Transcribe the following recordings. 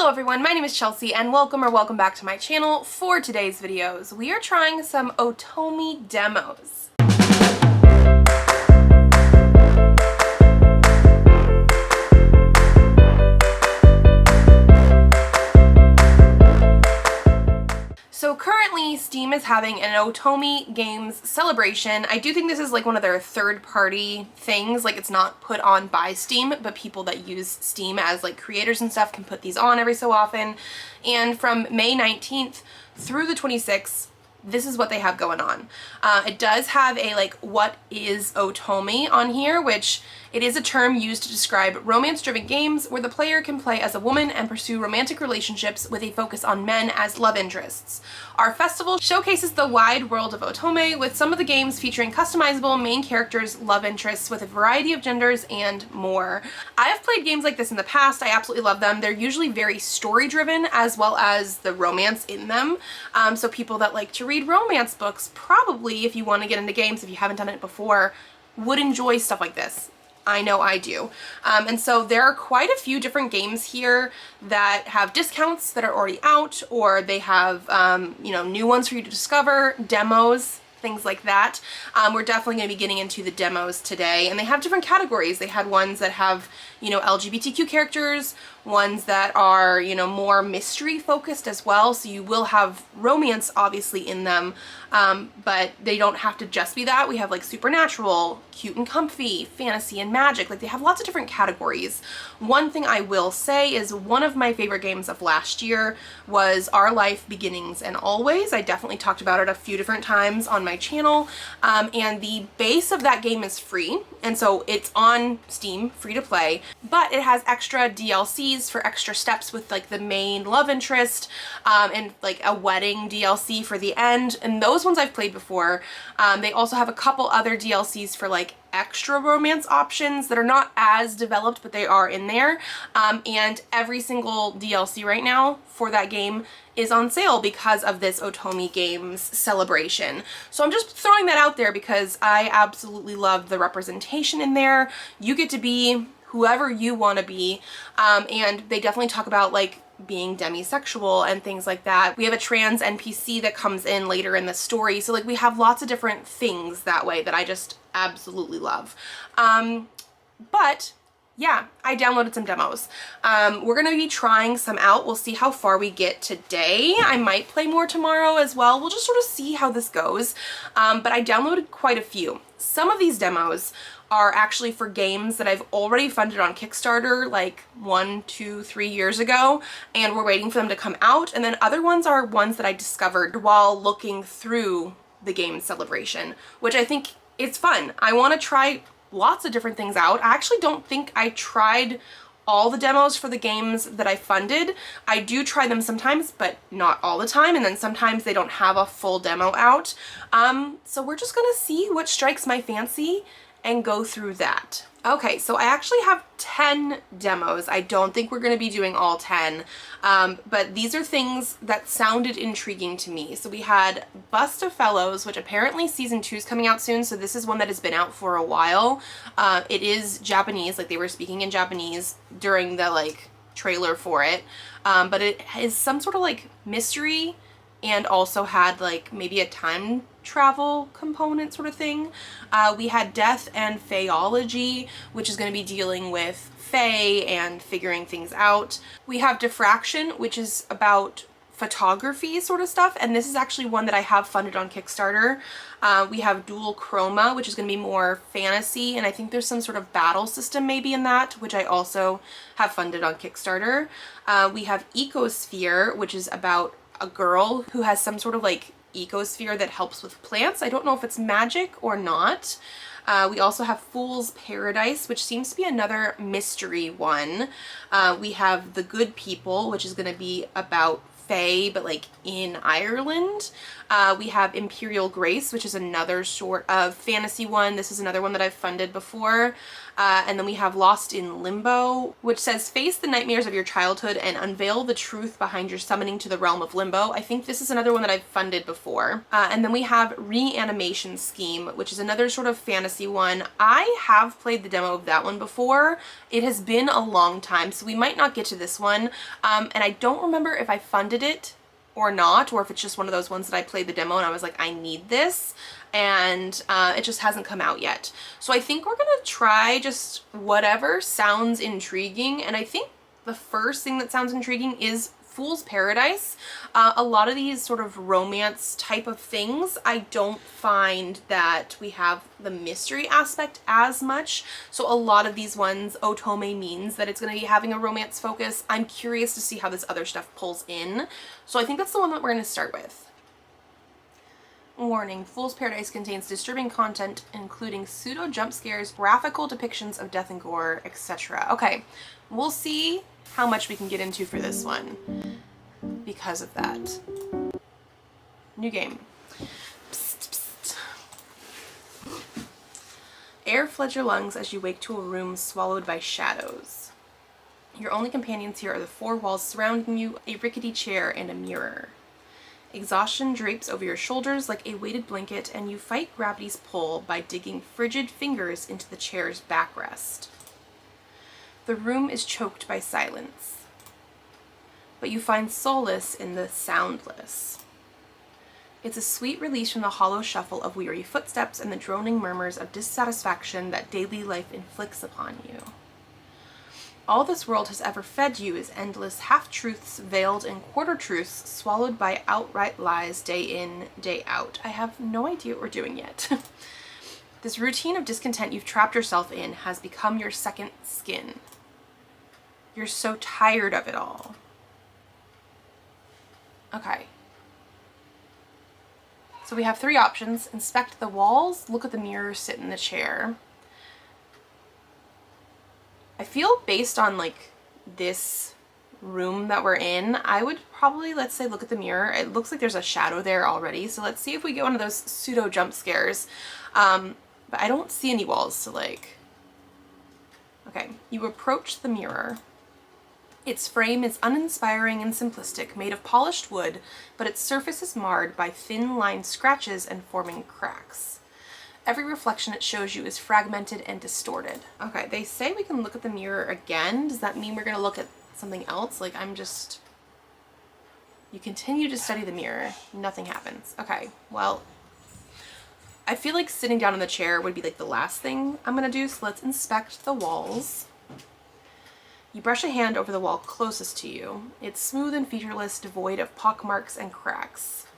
Hello everyone, my name is Chelsea and welcome back to my channel. For today's videos, we are trying some Otome demos. So currently Steam is having an Otome Games celebration. I do think this is like one of their third-party things, like it's not put on by Steam, but people that use Steam as like creators and stuff can put these on every so often. And from May 19th through the 26th, this is what they have going on. It does have a like what is Otome on here, which it is a term used to describe romance-driven games where the player can play as a woman and pursue romantic relationships with a focus on men as love interests. Our festival showcases the wide world of Otome, with some of the games featuring customizable main characters, love interests with a variety of genders, and more. I have played games like this in the past. I absolutely love them. They're usually very story-driven as well as the romance in them. So people that like to read romance books, probably, if you want to get into games, if you haven't done it before, would enjoy stuff like this. I know I do. And so there are quite a few different games here that have discounts that are already out, or they have, you know, new ones for you to discover, demos, things like that. We're definitely going to be getting into the demos today, and they have different categories. They had ones that have, you know, LGBTQ characters, ones that are, you know, more mystery focused as well, so you will have romance obviously in them, but they don't have to just be that. We have like supernatural, cute and comfy, fantasy and magic. Like they have lots of different categories. One thing I will say is one of my favorite games of last year was Our Life Beginnings and Always. I definitely talked about it a few different times on my channel, and the base of that game is free, and so it's on Steam, free to play, but it has extra DLCs for extra steps with like the main love interest, and like a wedding DLC for the end, and those ones I've played before. They also have a couple other DLCs for like extra romance options that are not as developed, but they are in there, and every single DLC right now for that game is on sale because of this Otome Games celebration. So I'm just throwing that out there because I absolutely love the representation in there. You get to be whoever you want to be, and they definitely talk about like being demisexual and things like that. We have a trans NPC that comes in later in the story, so like we have lots of different things that way that I just absolutely love. But yeah, I downloaded some demos. We're gonna be trying some out. We'll see how far we get today. I might play more tomorrow as well. We'll just sort of see how this goes. But I downloaded quite a few. Some of these demos are actually for games that I've already funded on Kickstarter like 1, 2, 3 years ago, and we're waiting for them to come out. And then other ones are ones that I discovered while looking through the game celebration, which I think it's fun. I want to try lots of different things out. I actually don't think I tried all the demos for the games that I funded. I do try them sometimes, but not all the time, and then sometimes they don't have a full demo out. So we're just gonna see what strikes my fancy and go through that. Okay, so I actually have 10 demos. I don't think we're going to be doing all 10, but these are things that sounded intriguing to me. So we had Bust of Fellows, which apparently season 2 is coming out soon, so this is one that has been out for a while. It is Japanese, like they were speaking in Japanese during the like trailer for it, but it is some sort of like mystery and also had like maybe a time travel component sort of thing. We had Death and Fayology, which is going to be dealing with Fae and figuring things out. We have Diffraction, which is about photography sort of stuff, and this is actually one that I have funded on Kickstarter. We have Dual Chroma, which is going to be more fantasy, and I think there's some sort of battle system maybe in that, which I also have funded on Kickstarter. We have Ecosphere, which is about a girl who has some sort of like ecosphere that helps with plants. I don't know if it's magic or not. We also have Fool's Paradise, which seems to be another mystery one. We have The Good People, which is going to be about Fae, but like in Ireland. We have Imperial Grace, which is another sort of fantasy one. This is another one that I've funded before. And then we have Lost in Limbo, which says face the nightmares of your childhood and unveil the truth behind your summoning to the realm of Limbo. I think this is another one that I've funded before. And then we have Reanimation Scheme, which is another sort of fantasy one. I have played the demo of that one before. It has been a long time, so we might not get to this one. And I don't remember if I funded it or not, or if it's just one of those ones that I played the demo and I was like, I need this, and it just hasn't come out yet. So I think we're gonna try just whatever sounds intriguing, and I think the first thing that sounds intriguing is Fool's Paradise. A lot of these sort of romance type of things, I don't find that we have the mystery aspect as much. So a lot of these ones, Otome means that it's going to be having a romance focus. I'm curious to see how this other stuff pulls in. So I think that's the one that we're going to start with. Warning, Fool's Paradise contains disturbing content, including pseudo jump scares, graphical depictions of death and gore, etc. Okay, we'll see how much we can get into for this one because of that. New game. Psst, psst. Air floods your lungs as you wake to a room swallowed by shadows. Your only companions here are the four walls surrounding you, a rickety chair, and a mirror. Exhaustion drapes over your shoulders like a weighted blanket, and you fight gravity's pull by digging frigid fingers into the chair's backrest. The room is choked by silence, but you find solace in the soundless. It's a sweet release from the hollow shuffle of weary footsteps and the droning murmurs of dissatisfaction that daily life inflicts upon you. All this world has ever fed you is endless half-truths veiled in quarter-truths, swallowed by outright lies day in, day out. I have no idea what we're doing yet. This routine of discontent you've trapped yourself in has become your second skin. You're so tired of it all. Okay. So we have three options. Inspect the walls, look at the mirror, sit in the chair. I feel based on like this room that we're in, I would probably, let's say, look at the mirror. It looks like there's a shadow there already. So let's see if we get one of those pseudo jump scares. But I don't see any walls, so like, okay, you approach the mirror. Its frame is uninspiring and simplistic, made of polished wood, but its surface is marred by thin-lined scratches and forming cracks. Every reflection it shows you is fragmented and distorted. Okay, they say we can look at the mirror again. Does that mean we're gonna look at something else? Like, you continue to study the mirror, nothing happens. Okay, well, I feel like sitting down in the chair would be like the last thing I'm gonna do, so let's inspect the walls. You brush a hand over the wall closest to you. It's smooth and featureless, devoid of pockmarks and cracks.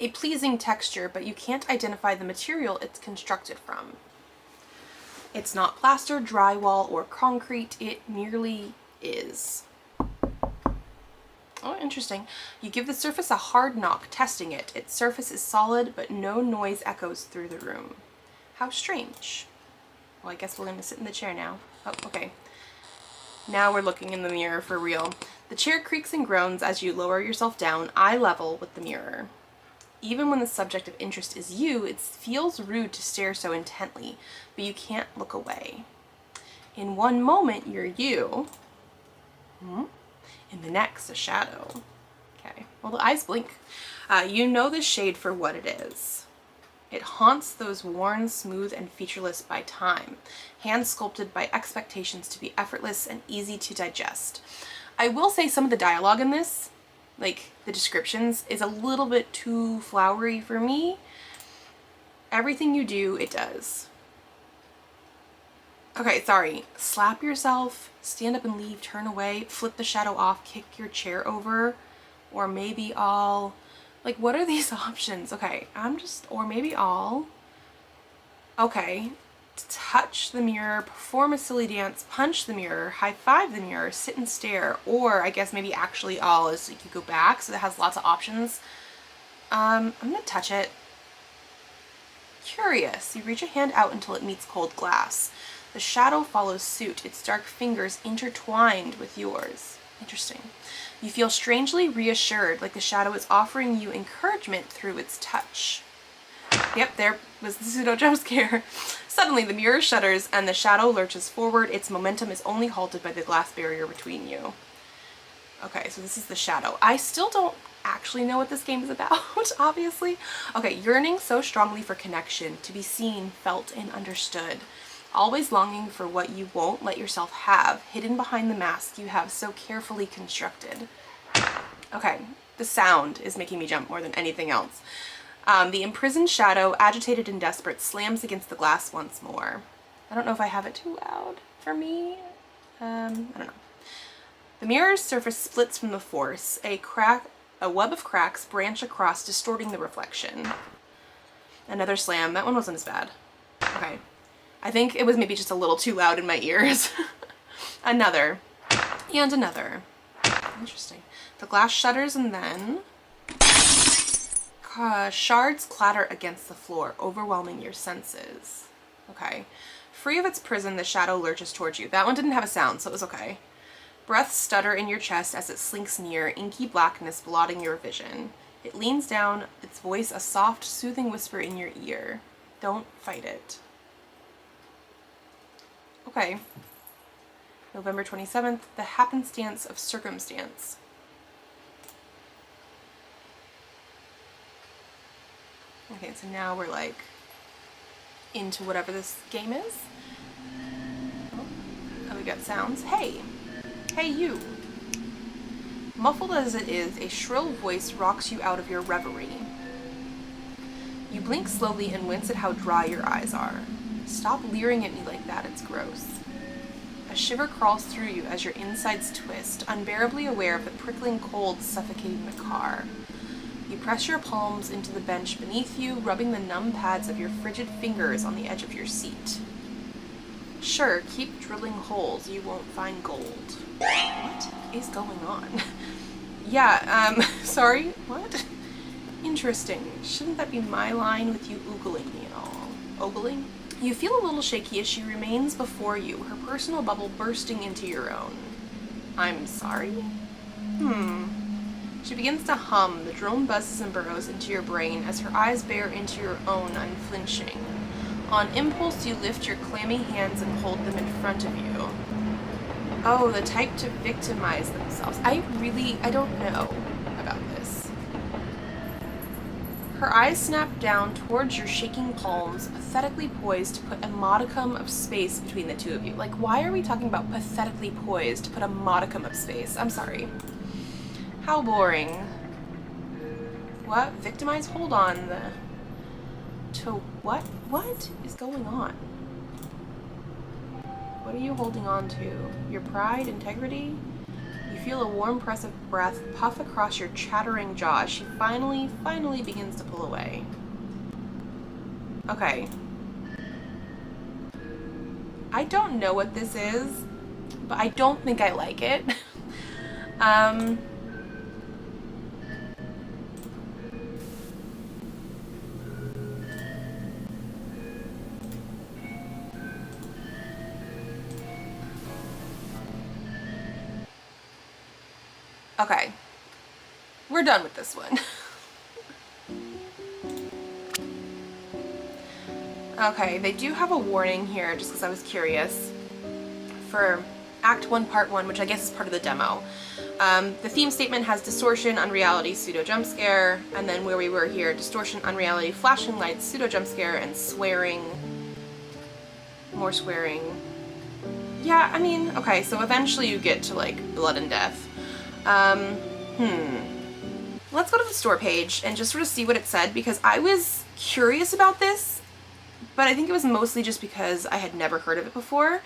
A pleasing texture, but you can't identify the material it's constructed from. It's not plaster, drywall, or concrete. It merely is. Oh, interesting. You give the surface a hard knock, testing it. Its surface is solid, but no noise echoes through the room. How strange. Well, I guess we're going to sit in the chair now. Oh, okay. Now we're looking in the mirror for real. The chair creaks and groans as you lower yourself down, eye level with the mirror. Even when the subject of interest is you, it feels rude to stare so intently, but you can't look away. In one moment, you're you. In the next, a shadow. Okay, well, the eyes blink. You know the shade for what it is. It haunts those worn, smooth, and featureless by time, hand-sculpted by expectations to be effortless and easy to digest. I will say some of the dialogue in this, like the descriptions, is a little bit too flowery for me. Everything you do, it does. Okay, sorry. Slap yourself, stand up and leave, turn away, flip the shadow off, kick your chair over, or maybe I'll... Like, what are these options? Okay, or maybe I'll... Okay. Touch the mirror, perform a silly dance, punch the mirror, high-five the mirror, sit and stare, or I guess maybe actually all is like you go back, so it has lots of options. I'm gonna touch it. Curious. You reach a hand out until it meets cold glass. The shadow follows suit, its dark fingers intertwined with yours. Interesting. You feel strangely reassured, like the shadow is offering you encouragement through its touch. Yep, there was the pseudo jump scare. Suddenly, the mirror shudders and the shadow lurches forward. Its momentum is only halted by the glass barrier between you. Okay, so this is the shadow. I still don't actually know what this game is about, obviously. Okay, yearning so strongly for connection, to be seen, felt, and understood. Always longing for what you won't let yourself have, hidden behind the mask you have so carefully constructed. Okay, the sound is making me jump more than anything else. The imprisoned shadow, agitated and desperate, slams against the glass once more. I don't know if I have it too loud for me. I don't know. The mirror's surface splits from the force. A web of cracks branch across, distorting the reflection. Another slam. That one wasn't as bad. Okay. I think it was maybe just a little too loud in my ears. Another. And another. Interesting. The glass shudders and then shards clatter against the floor, overwhelming your senses. Okay. Free of its prison, the shadow lurches towards you. That one didn't have a sound, so it was okay. Breaths stutter in your chest as it slinks near, inky blackness blotting your vision. It leans down, its voice a soft, soothing whisper in your ear. Don't fight it. Okay. November 27th, The Happenstance of Circumstance. Okay, so now we're like into whatever this game is. Oh, we got sounds. Hey! Hey, you! Muffled as it is, a shrill voice rocks you out of your reverie. You blink slowly and wince at how dry your eyes are. Stop leering at me like that, it's gross. A shiver crawls through you as your insides twist, unbearably aware of the prickling cold suffocating the car. You press your palms into the bench beneath you, rubbing the numb pads of your frigid fingers on the edge of your seat. Sure, keep drilling holes, you won't find gold. What is going on? Yeah, sorry, what? Interesting. Shouldn't that be my line with you oogling me and all? Ogling? You feel a little shaky as she remains before you, her personal bubble bursting into your own. I'm sorry? She begins to hum, the drone buzzes and burrows into your brain as her eyes bear into your own unflinching. On impulse, you lift your clammy hands and hold them in front of you. Oh, the type to victimize themselves. I don't know about this. Her eyes snap down towards your shaking palms, pathetically poised to put a modicum of space between the two of you. Like, why are we talking about pathetically poised to put a modicum of space? I'm sorry. How boring. What? Victimize? Hold on. To what? What is going on? What are you holding on to? Your pride? Integrity? You feel a warm press of breath puff across your chattering jaw as she finally begins to pull away. Okay. I don't know what this is, but I don't think I like it. Okay, we're done with this one. Okay, they do have a warning here, just because I was curious, for Act 1, Part 1, which I guess is part of the demo. The theme statement has distortion, unreality, pseudo jump scare, and then where we were here, distortion, unreality, flashing lights, pseudo jump scare, and swearing. More swearing. Yeah, I mean, okay, so eventually you get to, like, blood and death. Let's go to the store page and just sort of see what it said, because I was curious about this, but I think it was mostly just because I had never heard of it before,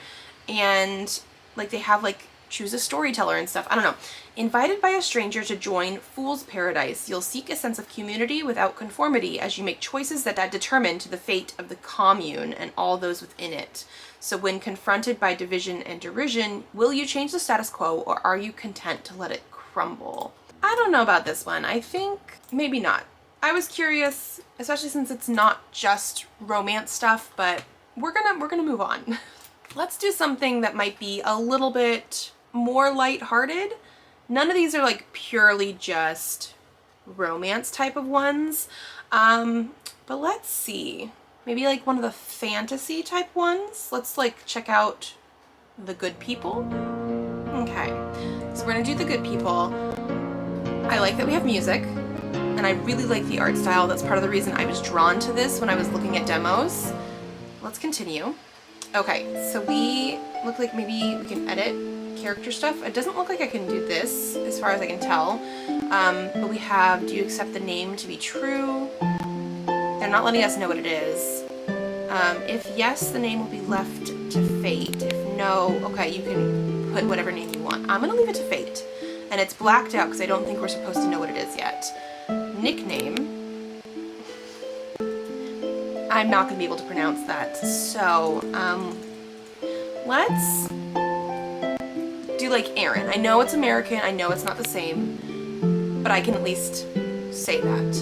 and like they have like choose a storyteller and stuff. I don't know. Invited by a stranger to join Fool's Paradise, you'll seek a sense of community without conformity as you make choices that determine to the fate of the commune and all those within it. So when confronted by division and derision, will you change the status quo or are you content to let it crumble? I don't know about this one. I think maybe not. I was curious, especially since it's not just romance stuff, but we're gonna move on. Let's do something that might be a little bit more lighthearted. None of these are like purely just romance type of ones. But let's see. Maybe like one of the fantasy type ones. Let's like check out The Good People. Okay, so we're gonna do The Good People. I like that we have music, and I really like the art style. That's part of the reason I was drawn to this when I was looking at demos. Let's continue. Okay, so we look like maybe we can edit character stuff. It doesn't look like I can do this as far as I can tell. But we have, do you accept the name to be true? They're not letting us know what it is. If yes, the name will be left to fate. If no, okay, you can put whatever name you want. I'm gonna leave it to fate. And it's blacked out because I don't think we're supposed to know what it is yet. Nickname. I'm not gonna be able to pronounce that. So, let's do like Aaron. I know it's American, I know it's not the same, but I can at least say that.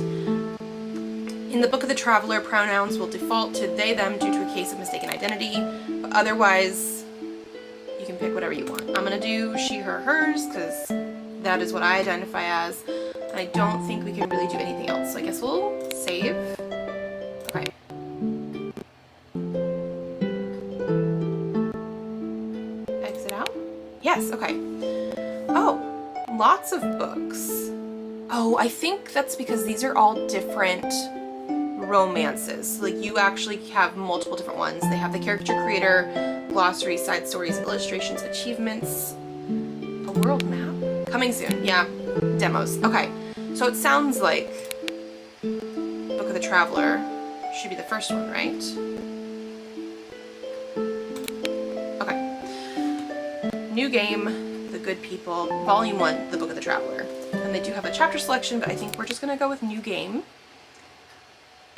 In the Book of the Traveler, pronouns will default to they, them due to a case of mistaken identity, but otherwise, you can pick whatever you want. I'm gonna do she, her, hers, because that is what I identify as, and I don't think we can really do anything else, so I guess we'll save. Okay. Exit out? Yes, okay. Oh, lots of books. Oh, I think that's because these are all different romances. Like, you actually have multiple different ones. They have the caricature creator, glossary, side stories, illustrations, achievements, a world map? Coming soon, yeah. Demos. Okay, so it sounds like Book of the Traveler should be the first one, right? Okay. New game, The Good People, Volume 1, The Book of the Traveler. And they do have a chapter selection, but I think we're just gonna go with new game.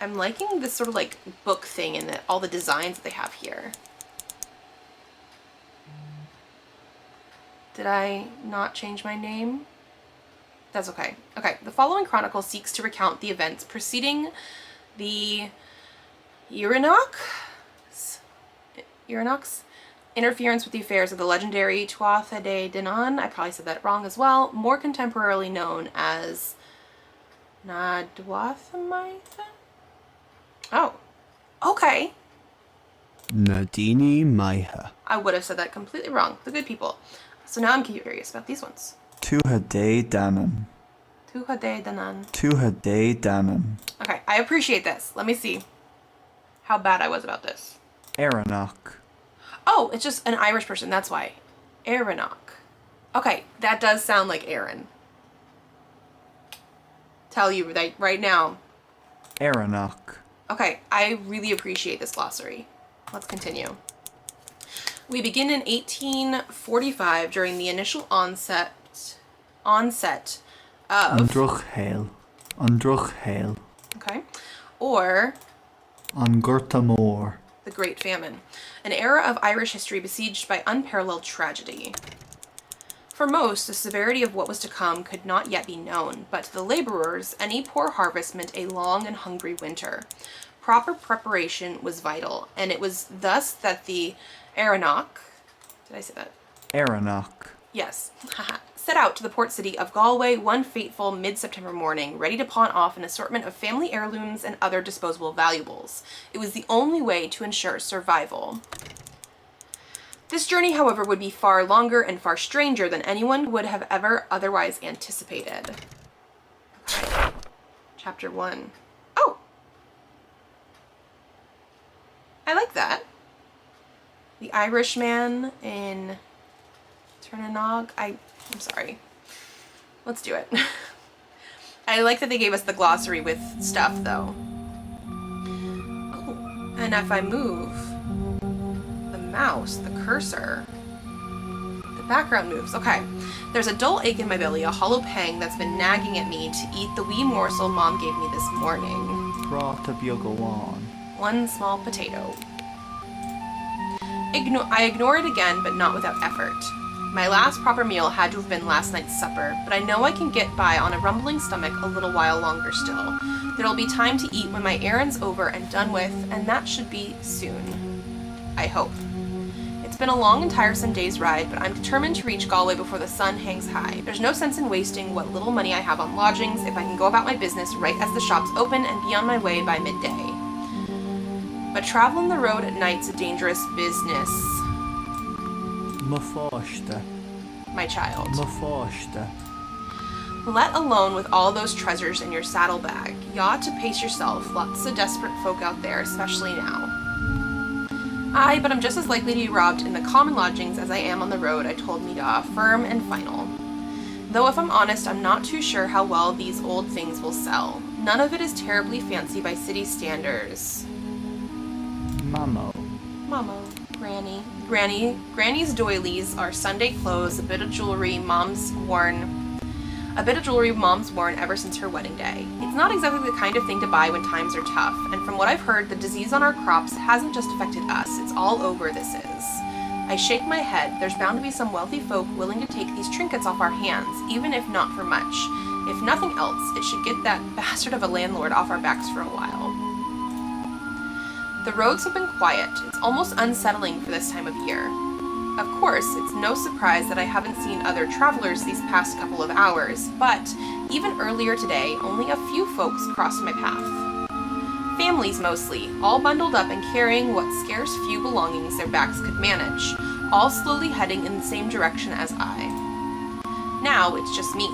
I'm liking this sort of like book thing and all the designs that they have here. Did I not change my name? That's okay. Okay, the following chronicle seeks to recount the events preceding the Eurenoch's interference with the affairs of the legendary Tuatha De Danann. I probably said that wrong as well. More contemporarily known as Nadwathamaitha? Oh, okay. Nadini Maiha. I would have said that completely wrong. The Good People. So now I'm curious about these ones. Tuatha De Danann. Tuatha De Danann. Tuatha De Danann. Okay, I appreciate this. Let me see how bad I was about this. Erenach. Oh, it's just an Irish person, that's why. Erenach. Okay, that does sound like Aaron. Tell you right now. Erenach. Okay, I really appreciate this glossary. Let's continue. We begin in 1845 during the initial onset of... Andruch Hail. Andruch Hail. Okay. Or... Angurta Mór. The Great Famine. An era of Irish history besieged by unparalleled tragedy. For most, the severity of what was to come could not yet be known, but to the laborers, any poor harvest meant a long and hungry winter. Proper preparation was vital, and it was thus that the Erenach, did I say that? Erenach. Yes, set out to the port city of Galway one fateful mid-September morning, ready to pawn off an assortment of family heirlooms and other disposable valuables. It was the only way to ensure survival. This journey, however, would be far longer and far stranger than anyone would have ever otherwise anticipated. Okay. Chapter 1. Oh! I like that. The Irishman in Turnanog. I'm sorry. Let's do it. I like that they gave us the glossary with stuff, though. Oh, and if I move the mouse, the cursor, the background moves. Okay. There's a dull ache in my belly, a hollow pang that's been nagging at me to eat the wee morsel Mom gave me this morning. Brought up Yogawan. One small potato. I ignore it again, but not without effort. My last proper meal had to have been last night's supper, but I know I can get by on a rumbling stomach a little while longer still. There'll be time to eat when my errand's over and done with, and that should be soon. I hope. It's been a long and tiresome day's ride, but I'm determined to reach Galway before the sun hangs high. There's no sense in wasting what little money I have on lodgings if I can go about my business right as the shops open and be on my way by midday. But traveling the road at night's a dangerous business. Mafáiste. My child. Mafáiste. Let alone with all those treasures in your saddlebag. You ought to pace yourself. Lots of desperate folk out there, especially now. Aye, but I'm just as likely to be robbed in the common lodgings as I am on the road, I told Mida, firm and final. Though if I'm honest, I'm not too sure how well these old things will sell. None of it is terribly fancy by city standards. Mamo. Mamo. Granny's doilies are Sunday clothes, a bit of jewelry mom's worn ever since her wedding day. It's not exactly the kind of thing to buy when times are tough, and from what I've heard, the disease on our crops hasn't just affected us, it's all over this is. I shake my head. There's bound to be some wealthy folk willing to take these trinkets off our hands, even if not for much. If nothing else, it should get that bastard of a landlord off our backs for a while. The roads have been quiet. It's almost unsettling for this time of year. Of course, it's no surprise that I haven't seen other travelers these past couple of hours, but even earlier today, only a few folks crossed my path. Families mostly, all bundled up and carrying what scarce few belongings their backs could manage, all slowly heading in the same direction as I. Now it's just me.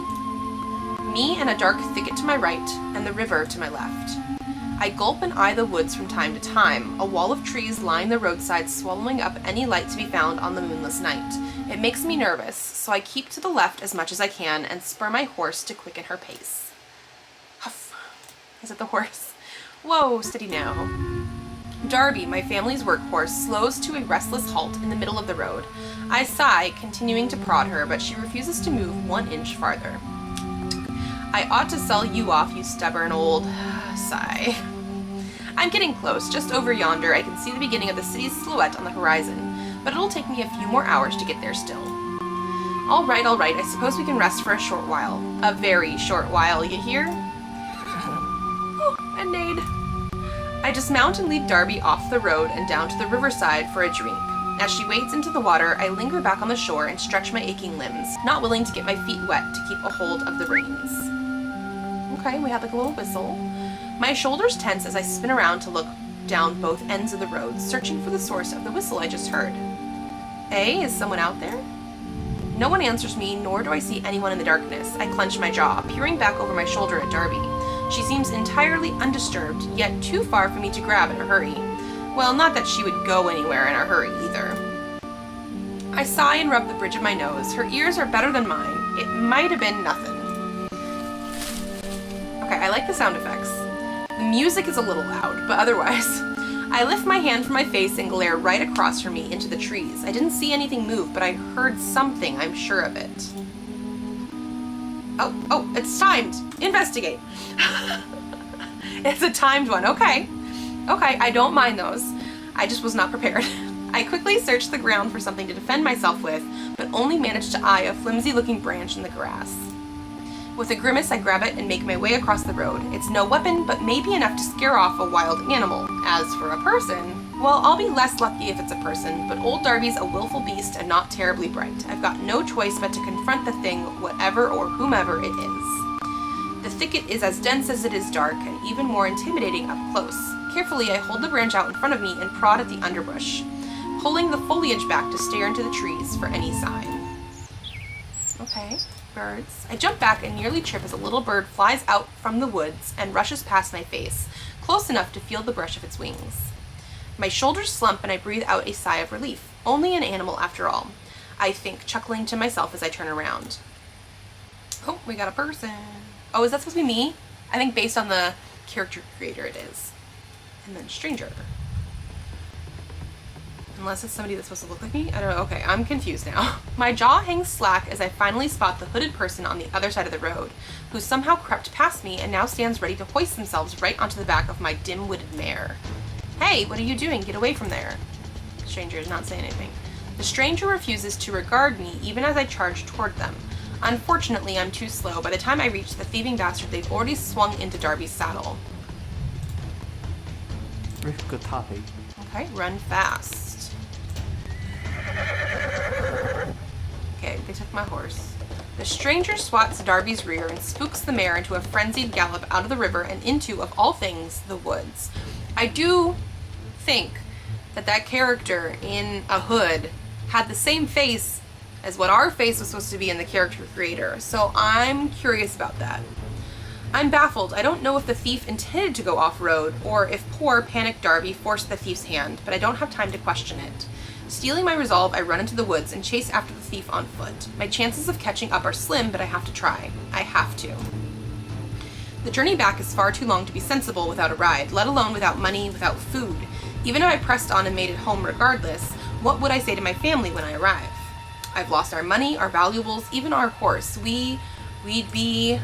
Me and a dark thicket to my right, and the river to my left. I gulp and eye the woods from time to time. A wall of trees line the roadside, swallowing up any light to be found on the moonless night. It makes me nervous, so I keep to the left as much as I can and spur my horse to quicken her pace. Huff. Is it the horse? Whoa, steady now. Darby, my family's workhorse, slows to a restless halt in the middle of the road. I sigh, continuing to prod her, but she refuses to move 1 inch farther. I ought to sell you off, you stubborn old... sigh. I'm getting close. Just over yonder, I can see the beginning of the city's silhouette on the horizon, but it'll take me a few more hours to get there still. All right, I suppose we can rest for a short while. A very short while, you hear? Oh, a nade. I dismount and lead Darby off the road and down to the riverside for a drink. As she wades into the water, I linger back on the shore and stretch my aching limbs, not willing to get my feet wet to keep a hold of the reins. Okay, we have like a little whistle. My shoulders tense as I spin around to look down both ends of the road, searching for the source of the whistle I just heard. Is someone out there? No one answers me, nor do I see anyone in the darkness. I clench my jaw, peering back over my shoulder at Darby. She seems entirely undisturbed, yet too far for me to grab in a hurry. Well, not that she would go anywhere in a hurry, either. I sigh and rub the bridge of my nose. Her ears are better than mine. It might have been nothing. Okay, I like the sound effects. The music is a little loud, but otherwise. I lift my hand from my face and glare right across from me into the trees. I didn't see anything move, but I heard something, I'm sure of it. Oh, it's timed. Investigate. It's a timed one. Okay, I don't mind those. I just was not prepared. I quickly searched the ground for something to defend myself with, but only managed to eye a flimsy-looking branch in the grass. With a grimace, I grab it and make my way across the road. It's no weapon, but maybe enough to scare off a wild animal. As for a person, well, I'll be less lucky if it's a person, but old Darby's a willful beast and not terribly bright. I've got no choice but to confront the thing, whatever or whomever it is. The thicket is as dense as it is dark, and even more intimidating up close. Carefully, I hold the branch out in front of me and prod at the underbrush, pulling the foliage back to stare into the trees for any sign. Okay. Birds. I jump back and nearly trip as a little bird flies out from the woods and rushes past my face, close enough to feel the brush of its wings. My shoulders slump and I breathe out a sigh of relief. Only an animal after all, I think, chuckling to myself as I turn around. Oh, we got a person. Oh, is that supposed to be me? I think based on the character creator it is. And then stranger. Unless it's somebody that's supposed to look like me? I don't know. Okay, I'm confused now. My jaw hangs slack as I finally spot the hooded person on the other side of the road, who somehow crept past me and now stands ready to hoist themselves right onto the back of my dim-witted mare. Hey, what are you doing? Get away from there. The stranger is not saying anything. The stranger refuses to regard me even as I charge toward them. Unfortunately, I'm too slow. By the time I reach the thieving bastard, they've already swung into Darby's saddle. Rifka Tappy. Okay, run fast. They took my horse. The stranger swats Darby's rear and spooks the mare into a frenzied gallop out of the river and into, of all things, the woods. I do think that character in a hood had the same face as what our face was supposed to be in the character creator, so I'm curious about that. I'm baffled. I don't know if the thief intended to go off-road or if poor, panicked Darby forced the thief's hand, but I don't have time to question it. Stealing my resolve, I run into the woods and chase after the thief on foot. My chances of catching up are slim, but I have to try. I have to. The journey back is far too long to be sensible without a ride, let alone without money, without food. Even if I pressed on and made it home regardless, what would I say to my family when I arrive? I've lost our money, our valuables, even our horse. We'd be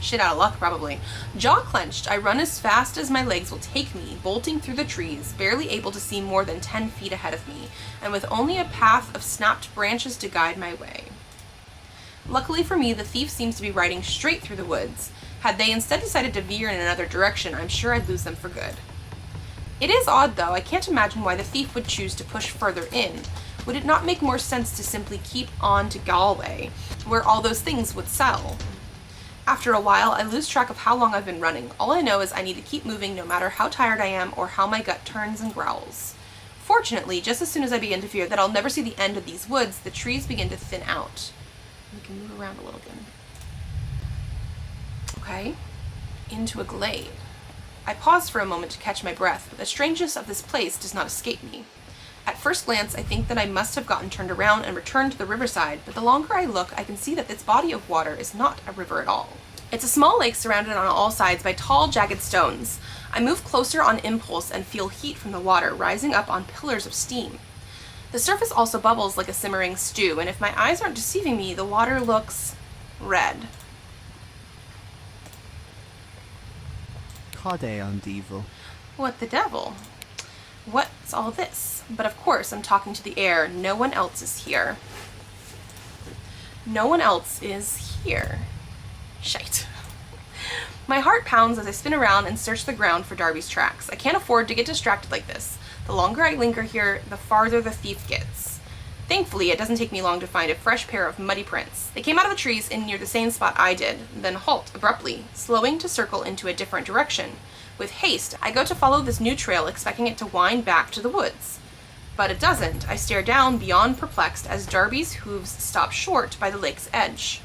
shit out of luck, probably. Jaw clenched, I run as fast as my legs will take me, bolting through the trees, barely able to see more than 10 feet ahead of me, and with only a path of snapped branches to guide my way. Luckily for me, the thief seems to be riding straight through the woods. Had they instead decided to veer in another direction, I'm sure I'd lose them for good. It is odd, though. I can't imagine why the thief would choose to push further in. Would it not make more sense to simply keep on to Galway, where all those things would sell? After a while, I lose track of how long I've been running. All I know is I need to keep moving no matter how tired I am or how my gut turns and growls. Fortunately, just as soon as I begin to fear that I'll never see the end of these woods, the trees begin to thin out. We can move around a little bit. Okay, into a glade. I pause for a moment to catch my breath, but the strangeness of this place does not escape me. At first glance, I think that I must have gotten turned around and returned to the riverside, but the longer I look, I can see that this body of water is not a river at all. It's a small lake surrounded on all sides by tall, jagged stones. I move closer on impulse and feel heat from the water rising up on pillars of steam. The surface also bubbles like a simmering stew, and if my eyes aren't deceiving me, the water looks red. Cade an devil. What the devil? What's all this? But of course, I'm talking to the air. No one else is here. No one else is here. Shite. My heart pounds as I spin around and search the ground for Darby's tracks. I can't afford to get distracted like this. The longer I linger here, the farther the thief gets. Thankfully, it doesn't take me long to find a fresh pair of muddy prints. They came out of the trees in near the same spot I did, then halt abruptly, slowing to circle into a different direction. With haste, I go to follow this new trail, expecting it to wind back to the woods. But it doesn't. I stare down, beyond perplexed, as Darby's hooves stop short by the lake's edge.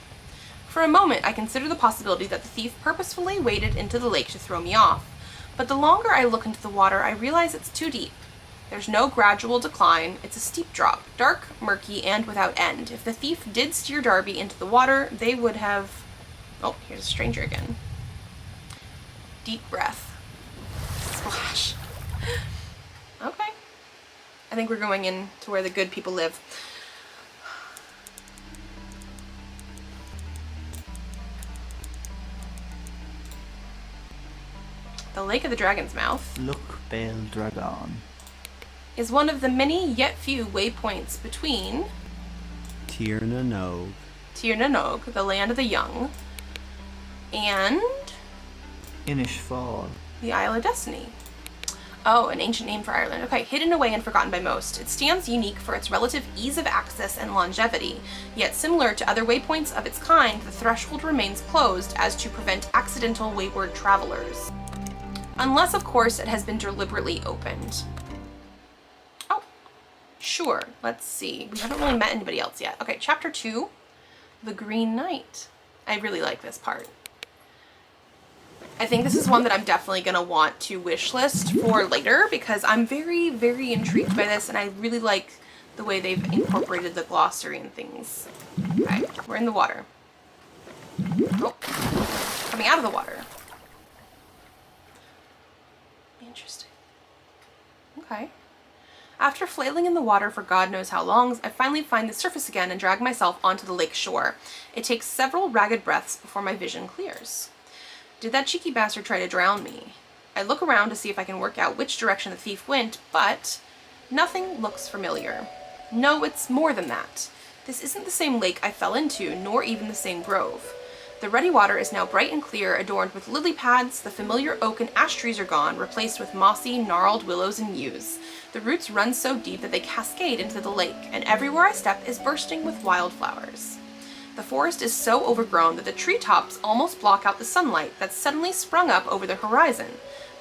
For a moment, I consider the possibility that the thief purposefully waded into the lake to throw me off. But the longer I look into the water, I realize it's too deep. There's no gradual decline, it's a steep drop, dark, murky, and without end. If the thief did steer Darby into the water, they would have... Oh, here's a stranger again. Deep breath. Splash. Okay. I think we're going in to where the good people live. The Lake of the Dragon's Mouth. Look, Bale Dragon. Is one of the many yet few waypoints between Tir na Nog. Tir na Nog, the land of the young, and Inishfall. the Isle of Destiny. Oh, an ancient name for Ireland. Okay, hidden away and forgotten by most. It stands unique for its relative ease of access and longevity, yet similar to other waypoints of its kind, the threshold remains closed as to prevent accidental wayward travelers. Unless, of course, it has been deliberately opened. Oh, sure, let's see. We haven't really met anybody else yet. Okay, chapter 2, The Green Knight. I really like this part. I think this is one that I'm definitely going to want to wish list for later because I'm very, very intrigued by this and I really like the way they've incorporated the glossary and things. Okay, we're in the water. Oh, coming out of the water. Interesting. Okay. After flailing in the water for God knows how long, I finally find the surface again and drag myself onto the lake shore. It takes several ragged breaths before my vision clears. Did that cheeky bastard try to drown me? I look around to see if I can work out which direction the thief went, but nothing looks familiar. No, it's more than that. This isn't the same lake I fell into, nor even the same grove. The ruddy water is now bright and clear, adorned with lily pads. The familiar oak and ash trees are gone, replaced with mossy, gnarled willows and yews. The roots run so deep that they cascade into the lake, and everywhere I step is bursting with wildflowers. The forest is so overgrown that the treetops almost block out the sunlight that's suddenly sprung up over the horizon.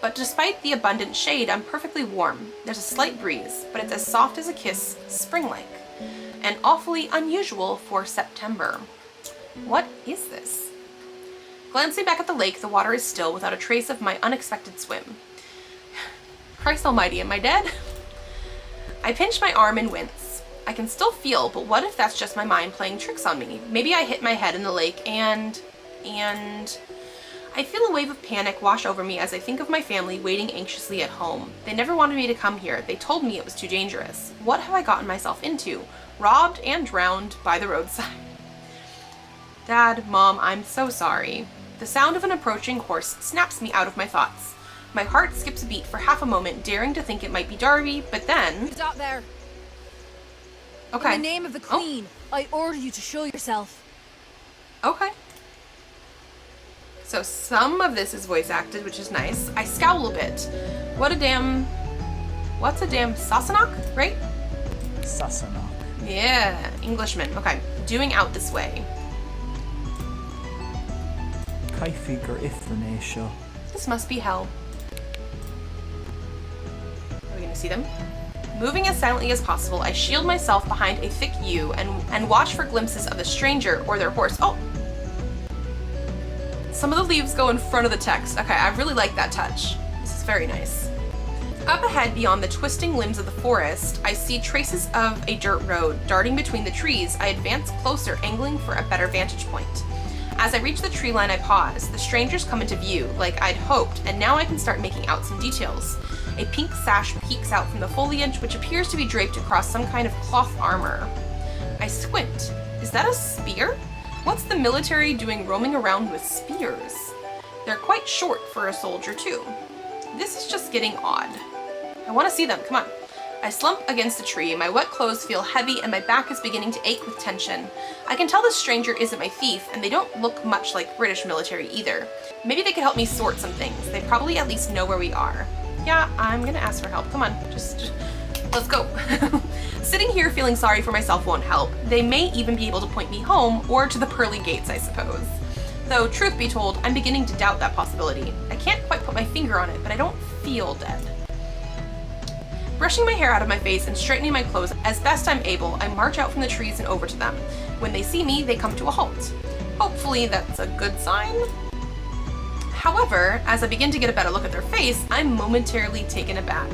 But despite the abundant shade, I'm perfectly warm. There's a slight breeze, but it's as soft as a kiss, spring-like, and awfully unusual for September. What is this? Glancing back at the lake, the water is still without a trace of my unexpected swim. Christ almighty, am I dead? I pinch my arm and wince. I can still feel, but what if that's just my mind playing tricks on me? Maybe I hit my head in the lake and I feel a wave of panic wash over me as I think of my family waiting anxiously at home. They never wanted me to come here. They told me it was too dangerous. What have I gotten myself into? Robbed and drowned by the roadside. Dad, Mom, I'm so sorry. The sound of an approaching horse snaps me out of my thoughts. My heart skips a beat for half a moment, daring to think it might be Darby, but then... Stop there! Okay. In the name of the Queen, I order you to show yourself. Okay. So some of this is voice acted, which is nice. I scowl a bit. What's a damn Sassenach, right? Sassenach. Yeah, Englishman. Okay, doing out this way. Caifigur Ifrenesha. This must be hell. Are we gonna see them? Moving as silently as possible, I shield myself behind a thick yew and watch for glimpses of the stranger or their horse. Oh! Some of the leaves go in front of the text. Okay, I really like that touch. This is very nice. Up ahead, beyond the twisting limbs of the forest, I see traces of a dirt road. Darting between the trees, I advance closer, angling for a better vantage point. As I reach the tree line, I pause. The strangers come into view, like I'd hoped, and now I can start making out some details. A pink sash peeks out from the foliage, which appears to be draped across some kind of cloth armor. I squint. Is that a spear? What's the military doing roaming around with spears? They're quite short for a soldier, too. This is just getting odd. I want to see them. Come on. I slump against a tree. My wet clothes feel heavy, and my back is beginning to ache with tension. I can tell this stranger isn't my thief, and they don't look much like British military either. Maybe they could help me sort some things. They probably at least know where we are. Yeah, I'm gonna ask for help. Come on, just let's go. Sitting here feeling sorry for myself won't help. They may even be able to point me home, or to the pearly gates, I suppose. Though, truth be told, I'm beginning to doubt that possibility. I can't quite put my finger on it, but I don't feel dead. Brushing my hair out of my face and straightening my clothes as best I'm able, I march out from the trees and over to them. When they see me, they come to a halt. Hopefully that's a good sign. However, as I begin to get a better look at their face, I'm momentarily taken aback.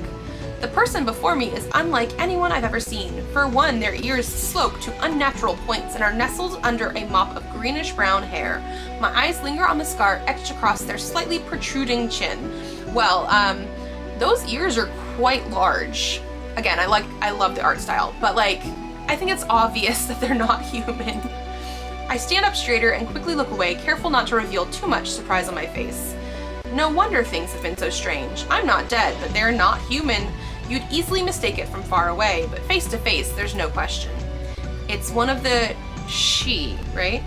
The person before me is unlike anyone I've ever seen. For one, their ears slope to unnatural points and are nestled under a mop of greenish-brown hair. My eyes linger on the scar etched across their slightly protruding chin. Well, those ears are quite large. Again, I love the art style, but I think it's obvious that they're not human. I stand up straighter and quickly look away, careful not to reveal too much surprise on my face. No wonder things have been so strange. I'm not dead, but they're not human. You'd easily mistake it from far away, but face to face, there's no question. It's one of the she, right?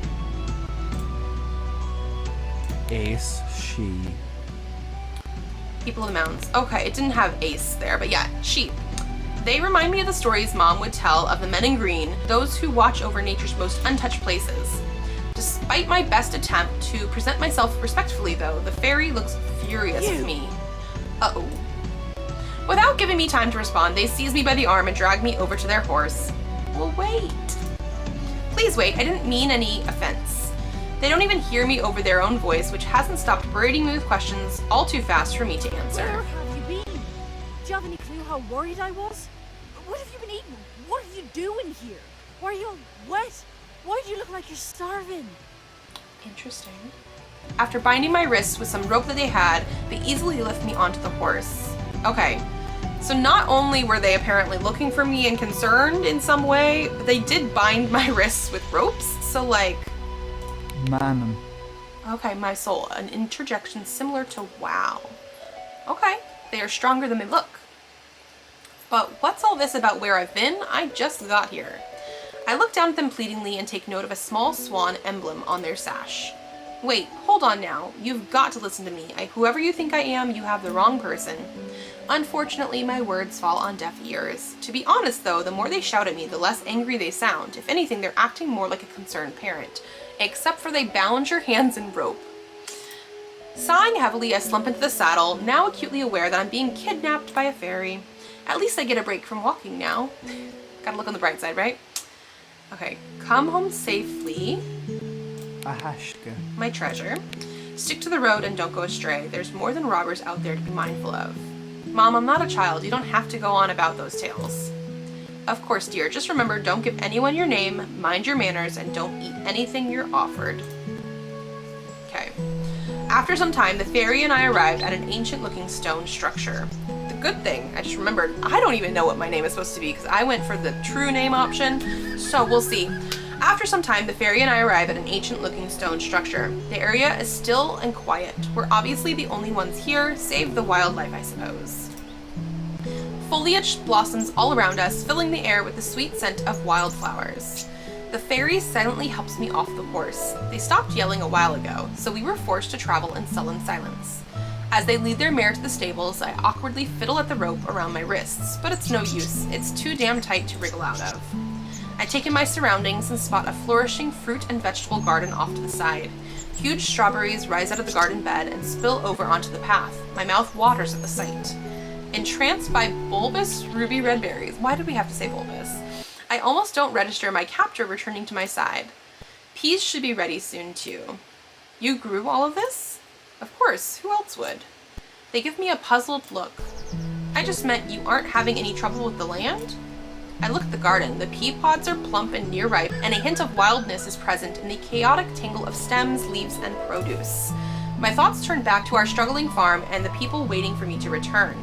Ace, she. People of the Mountains. Okay, it didn't have ace there, but yeah, she. They remind me of the stories Mom would tell of the men in green, those who watch over nature's most untouched places. Despite my best attempt to present myself respectfully, though, the fairy looks furious with me. Uh-oh. Without giving me time to respond, they seize me by the arm and drag me over to their horse. Well, wait. Please wait, I didn't mean any offense. They don't even hear me over their own voice, which hasn't stopped berating me with questions all too fast for me to answer. Where have you been? Do you have any clue how worried I was? What have you been eating? What are you doing here? Why are you all wet? Why do you look like you're starving? Interesting. After binding my wrists with some rope that they had, they easily lift me onto the horse. Okay, so not only were they apparently looking for me and concerned in some way, but they did bind my wrists with ropes, so Man. Okay, my soul. An interjection similar to wow. Okay, they are stronger than they look. But what's all this about where I've been? I just got here. I look down at them pleadingly and take note of a small swan emblem on their sash. Wait, hold on now. You've got to listen to me. Whoever you think I am, you have the wrong person. Unfortunately, my words fall on deaf ears. To be honest though, the more they shout at me, the less angry they sound. If anything, they're acting more like a concerned parent. Except for they bound your hands in rope. Sighing heavily, I slump into the saddle, now acutely aware that I'm being kidnapped by a fairy. At least I get a break from walking now. Gotta look on the bright side, right? Okay, come home safely. Ahashka. My treasure. Stick to the road and don't go astray. There's more than robbers out there to be mindful of. Mom, I'm not a child. You don't have to go on about those tales. Of course, dear. Just remember, don't give anyone your name, mind your manners, and don't eat anything you're offered. Okay. After some time, the fairy and I arrived at an ancient-looking stone structure. The good thing, I just remembered, I don't even know what my name is supposed to be because I went for the true name option, so we'll see. After some time, the fairy and I arrive at an ancient-looking stone structure. The area is still and quiet. We're obviously the only ones here, save the wildlife, I suppose. Foliage blossoms all around us, filling the air with the sweet scent of wildflowers. The fairy silently helps me off the horse. They stopped yelling a while ago, so we were forced to travel in sullen silence. As they lead their mare to the stables, I awkwardly fiddle at the rope around my wrists, but it's no use. It's too damn tight to wriggle out of. I take in my surroundings and spot a flourishing fruit and vegetable garden off to the side. Huge strawberries rise out of the garden bed and spill over onto the path. My mouth waters at the sight. Entranced by bulbous ruby red berries. Why did we have to say bulbous? I almost don't register my captor returning to my side. Peas should be ready soon too. You grew all of this? Of course, who else would? They give me a puzzled look. I just meant you aren't having any trouble with the land? I look at the garden. The pea pods are plump and near ripe, and a hint of wildness is present in the chaotic tangle of stems, leaves, and produce. My thoughts turn back to our struggling farm and the people waiting for me to return.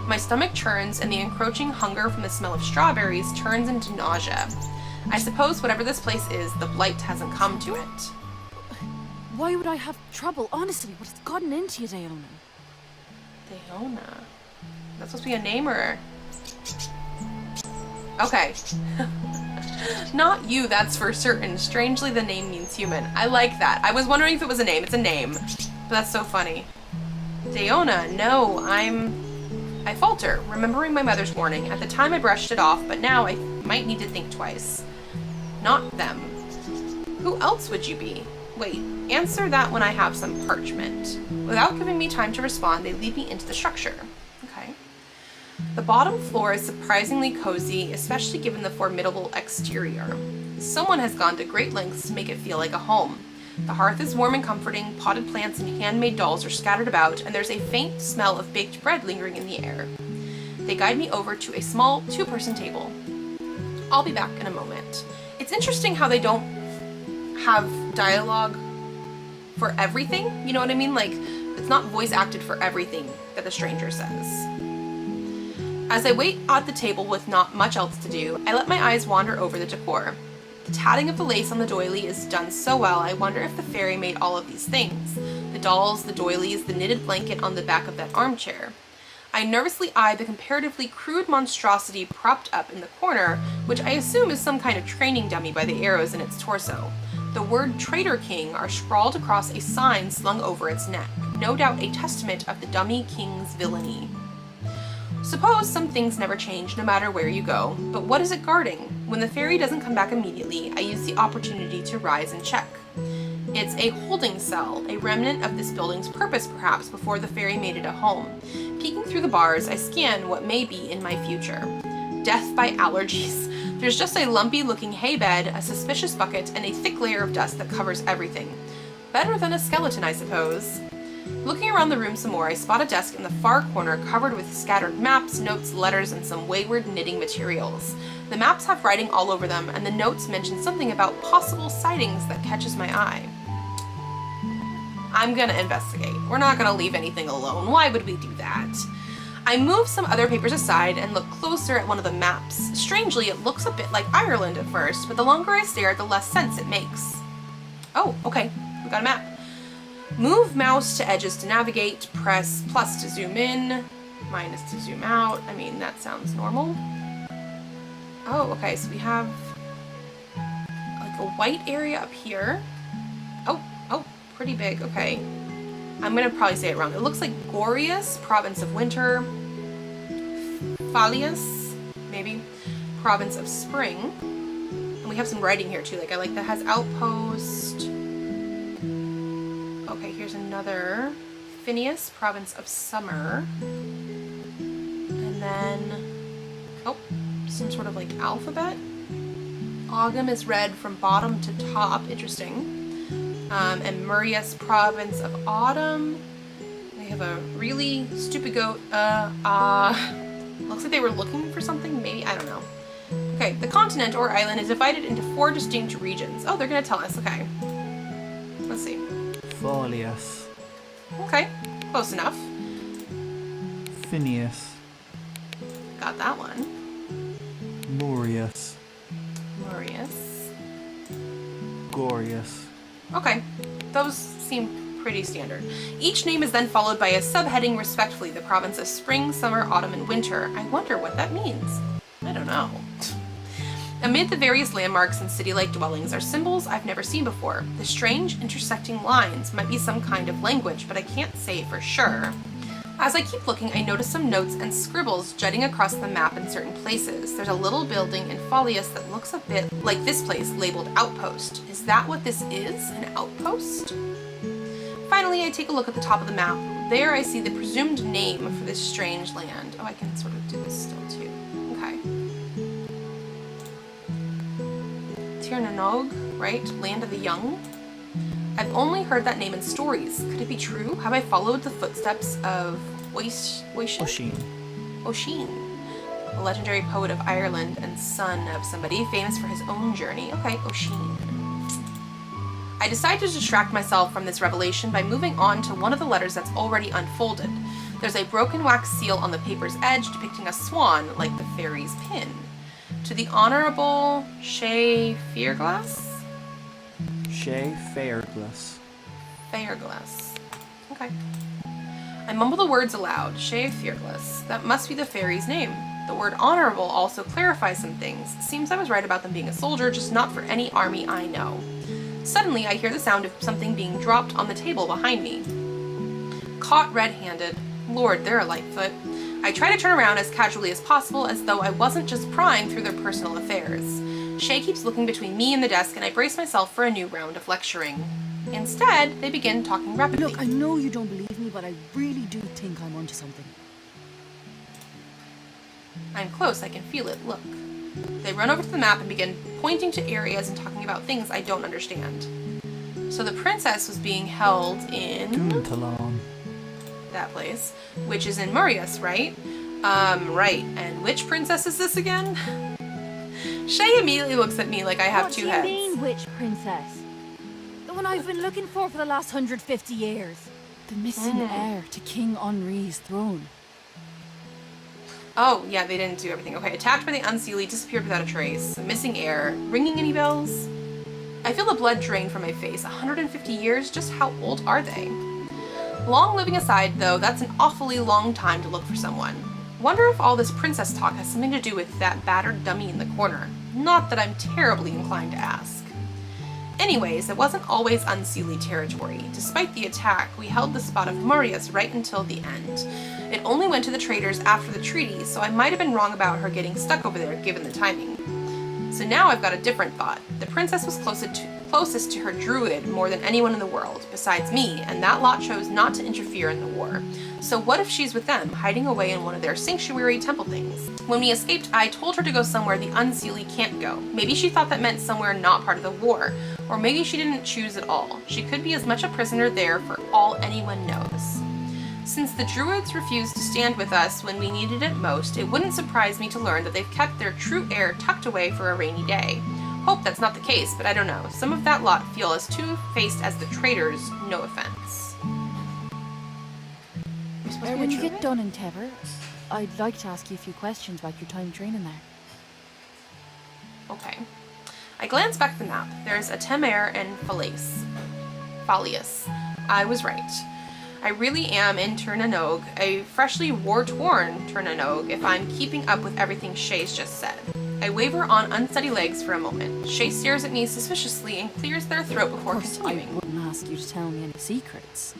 My stomach churns, and the encroaching hunger from the smell of strawberries turns into nausea. I suppose whatever this place is, the blight hasn't come to it. Why would I have trouble? Honestly, what's gotten into you, Daona? Daona? That's supposed to be a name or... Okay. Not you, that's for certain. Strangely, the name means human. I like that. I was wondering if it was a name. It's a name. But that's so funny. Daona, no, I falter, remembering my mother's warning. At the time I brushed it off, but now I might need to think twice. Not them. Who else would you be? Wait, answer that when I have some parchment. Without giving me time to respond, they lead me into the structure. Okay. The bottom floor is surprisingly cozy, especially given the formidable exterior. Someone has gone to great lengths to make it feel like a home. The hearth is warm and comforting, potted plants and handmade dolls are scattered about, and there's a faint smell of baked bread lingering in the air. They guide me over to a small two-person table. I'll be back in a moment. It's interesting how they don't have dialogue for everything, you know what I mean? Like, it's not voice acted for everything that the stranger says. As I wait at the table with not much else to do, I let my eyes wander over the decor. The tatting of the lace on the doily is done so well, I wonder if the fairy made all of these things. The dolls, the doilies, the knitted blanket on the back of that armchair. I nervously eye the comparatively crude monstrosity propped up in the corner, which I assume is some kind of training dummy by the arrows in its torso. The word Traitor King are scrawled across a sign slung over its neck, no doubt a testament of the dummy king's villainy. Suppose some things never change no matter where you go, but what is it guarding? When the fairy doesn't come back immediately, I use the opportunity to rise and check. It's a holding cell, a remnant of this building's purpose perhaps before the fairy made it a home. Peeking through the bars, I scan what may be in my future. Death by allergies. There's just a lumpy looking hay bed, a suspicious bucket, and a thick layer of dust that covers everything. Better than a skeleton, I suppose. Looking around the room some more, I spot a desk in the far corner covered with scattered maps, notes, letters, and some wayward knitting materials. The maps have writing all over them, and the notes mention something about possible sightings that catches my eye. I'm gonna investigate. We're not gonna leave anything alone. Why would we do that? I move some other papers aside and look closer at one of the maps. Strangely, it looks a bit like Ireland at first, but the longer I stare, the less sense it makes. Oh, okay, we got a map. Move mouse to edges to navigate, press plus to zoom in, minus to zoom out. I mean, that sounds normal. Oh, okay, so we have like a white area up here. Oh, Pretty big. Okay. I'm gonna probably say it wrong. It looks like Gorius, province of winter. Phalius, maybe, province of spring. And we have some writing here too. Like, I like that has outpost. Okay, here's another. Phineas, province of summer. And then, oh, some sort of like alphabet. Ogum is read from bottom to top. Interesting. And Murius, province of autumn. They have a really stupid goat. Looks like they were looking for something, maybe, I don't know. Okay, the continent or island is divided into 4 distinct regions. Oh, they're gonna tell us, okay. Let's see. Folius. Okay, close enough. Phineas. Got that one. Murius. Murius. Gorius. Okay, those seem pretty standard. Each name is then followed by a subheading respectively, the province of spring, summer, autumn, and winter. I wonder what that means. I don't know. Amid the various landmarks and city-like dwellings are symbols I've never seen before. The strange intersecting lines might be some kind of language, but I can't say for sure. As I keep looking, I notice some notes and scribbles jutting across the map in certain places. There's a little building in Phalius that looks a bit like this place, labeled Outpost. Is that what this is? An outpost? Finally, I take a look at the top of the map. There I see the presumed name for this strange land. Oh, I can sort of do this still too. Okay. Tirnanog, right? Land of the Young? I've only heard that name in stories. Could it be true? Have I followed the footsteps of Oisin? Oisin, a legendary poet of Ireland and son of somebody famous for his own journey. Okay, Oisin. I decide to distract myself from this revelation by moving on to one of the letters that's already unfolded. There's a broken wax seal on the paper's edge depicting a swan, like the fairy's pin. To the Honorable Shay Fairglass? Shay Fairglass. Fairglass. Okay. I mumble the words aloud. Shay Fairglass. That must be the fairy's name. The word honorable also clarifies some things. Seems I was right about them being a soldier, just not for any army I know. Suddenly, I hear the sound of something being dropped on the table behind me. Caught red-handed. Lord, they're a Lightfoot. I try to turn around as casually as possible, as though I wasn't just prying through their personal affairs. Shay keeps looking between me and the desk, and I brace myself for a new round of lecturing. Instead, they begin talking rapidly. Look, I know you don't believe me, but I really do think I'm onto something. I'm close, I can feel it, look. They run over to the map and begin pointing to areas and talking about things I don't understand. So the princess was being held in... Duntalon. That place, which is in Murius, right? Right. And which princess is this again? Shay immediately looks at me like I have two heads. What do you mean, which princess? The one I've been looking for the last 150 years. The missing heir to King Henri's throne. Oh, yeah, they didn't do everything. Okay, attacked by the Unseelie, disappeared without a trace. Missing heir. Ringing any bells? I feel the blood drain from my face. 150 years? Just how old are they? Long living aside, though, that's an awfully long time to look for someone. Wonder if all this princess talk has something to do with that battered dummy in the corner. Not that I'm terribly inclined to ask. Anyways, it wasn't always Unseelie territory. Despite the attack, we held the spot of Murius right until the end. It only went to the traders after the treaty, so I might have been wrong about her getting stuck over there given the timing. So now I've got a different thought. The princess was closest to her druid more than anyone in the world, besides me, and that lot chose not to interfere in the war. So what if she's with them, hiding away in one of their sanctuary temple things? When we escaped, I told her to go somewhere the Unseelie can't go. Maybe she thought that meant somewhere not part of the war, or maybe she didn't choose at all. She could be as much a prisoner there for all anyone knows. Since the druids refused to stand with us when we needed it most, it wouldn't surprise me to learn that they've kept their true heir tucked away for a rainy day. Hope that's not the case, but I don't know. Some of that lot feel as two-faced as the traders, no offense. When you get done in Tever, I'd like to ask you a few questions about your time training there. Okay. I glance back at the map. There's Otome and Phalius. I was right. I really am in Tirnanog, a freshly war-torn Tirnanog, if I'm keeping up with everything Shay's just said. I waver on unsteady legs for a moment. Shay stares at me suspiciously and clears their throat before Of course, continuing. I wouldn't ask you to tell me any secrets.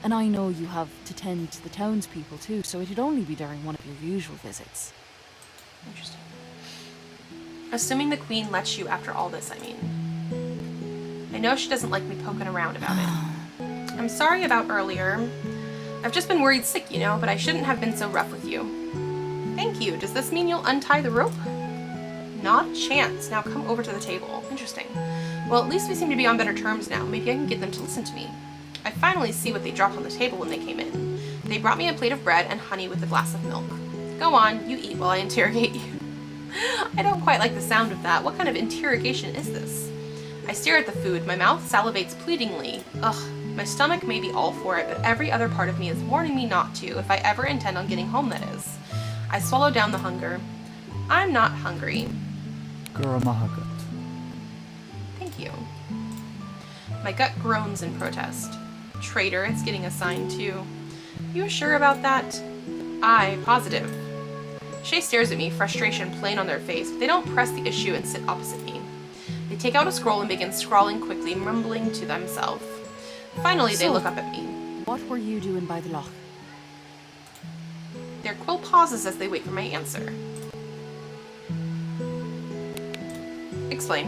And I know you have to tend to the townspeople too, so it'd only be during one of your usual visits. Interesting. Assuming the queen lets you after all this, I mean. I know she doesn't like me poking around about it. I'm sorry about earlier. I've just been worried sick, you know, but I shouldn't have been so rough with you. Thank you. Does this mean you'll untie the rope? Not a chance. Now come over to the table. Interesting. Well, at least we seem to be on better terms now. Maybe I can get them to listen to me. I finally see what they dropped on the table when they came in. They brought me a plate of bread and honey with a glass of milk. Go on, you eat while I interrogate you. I don't quite like the sound of that. What kind of interrogation is this? I stare at the food. My mouth salivates pleadingly. Ugh, my stomach may be all for it, but every other part of me is warning me not to, if I ever intend on getting home, that is. I swallow down the hunger. I'm not hungry. Guramahagat. Thank you. My gut groans in protest. Traitor, it's getting a sign too. You sure about that? Aye, positive. Shay stares at me, frustration plain on their face, but they don't press the issue and sit opposite me. They take out a scroll and begin scrawling quickly, mumbling to themselves. Finally, they look up at me. What were you doing by the loch? Their quill pauses as they wait for my answer. Explain.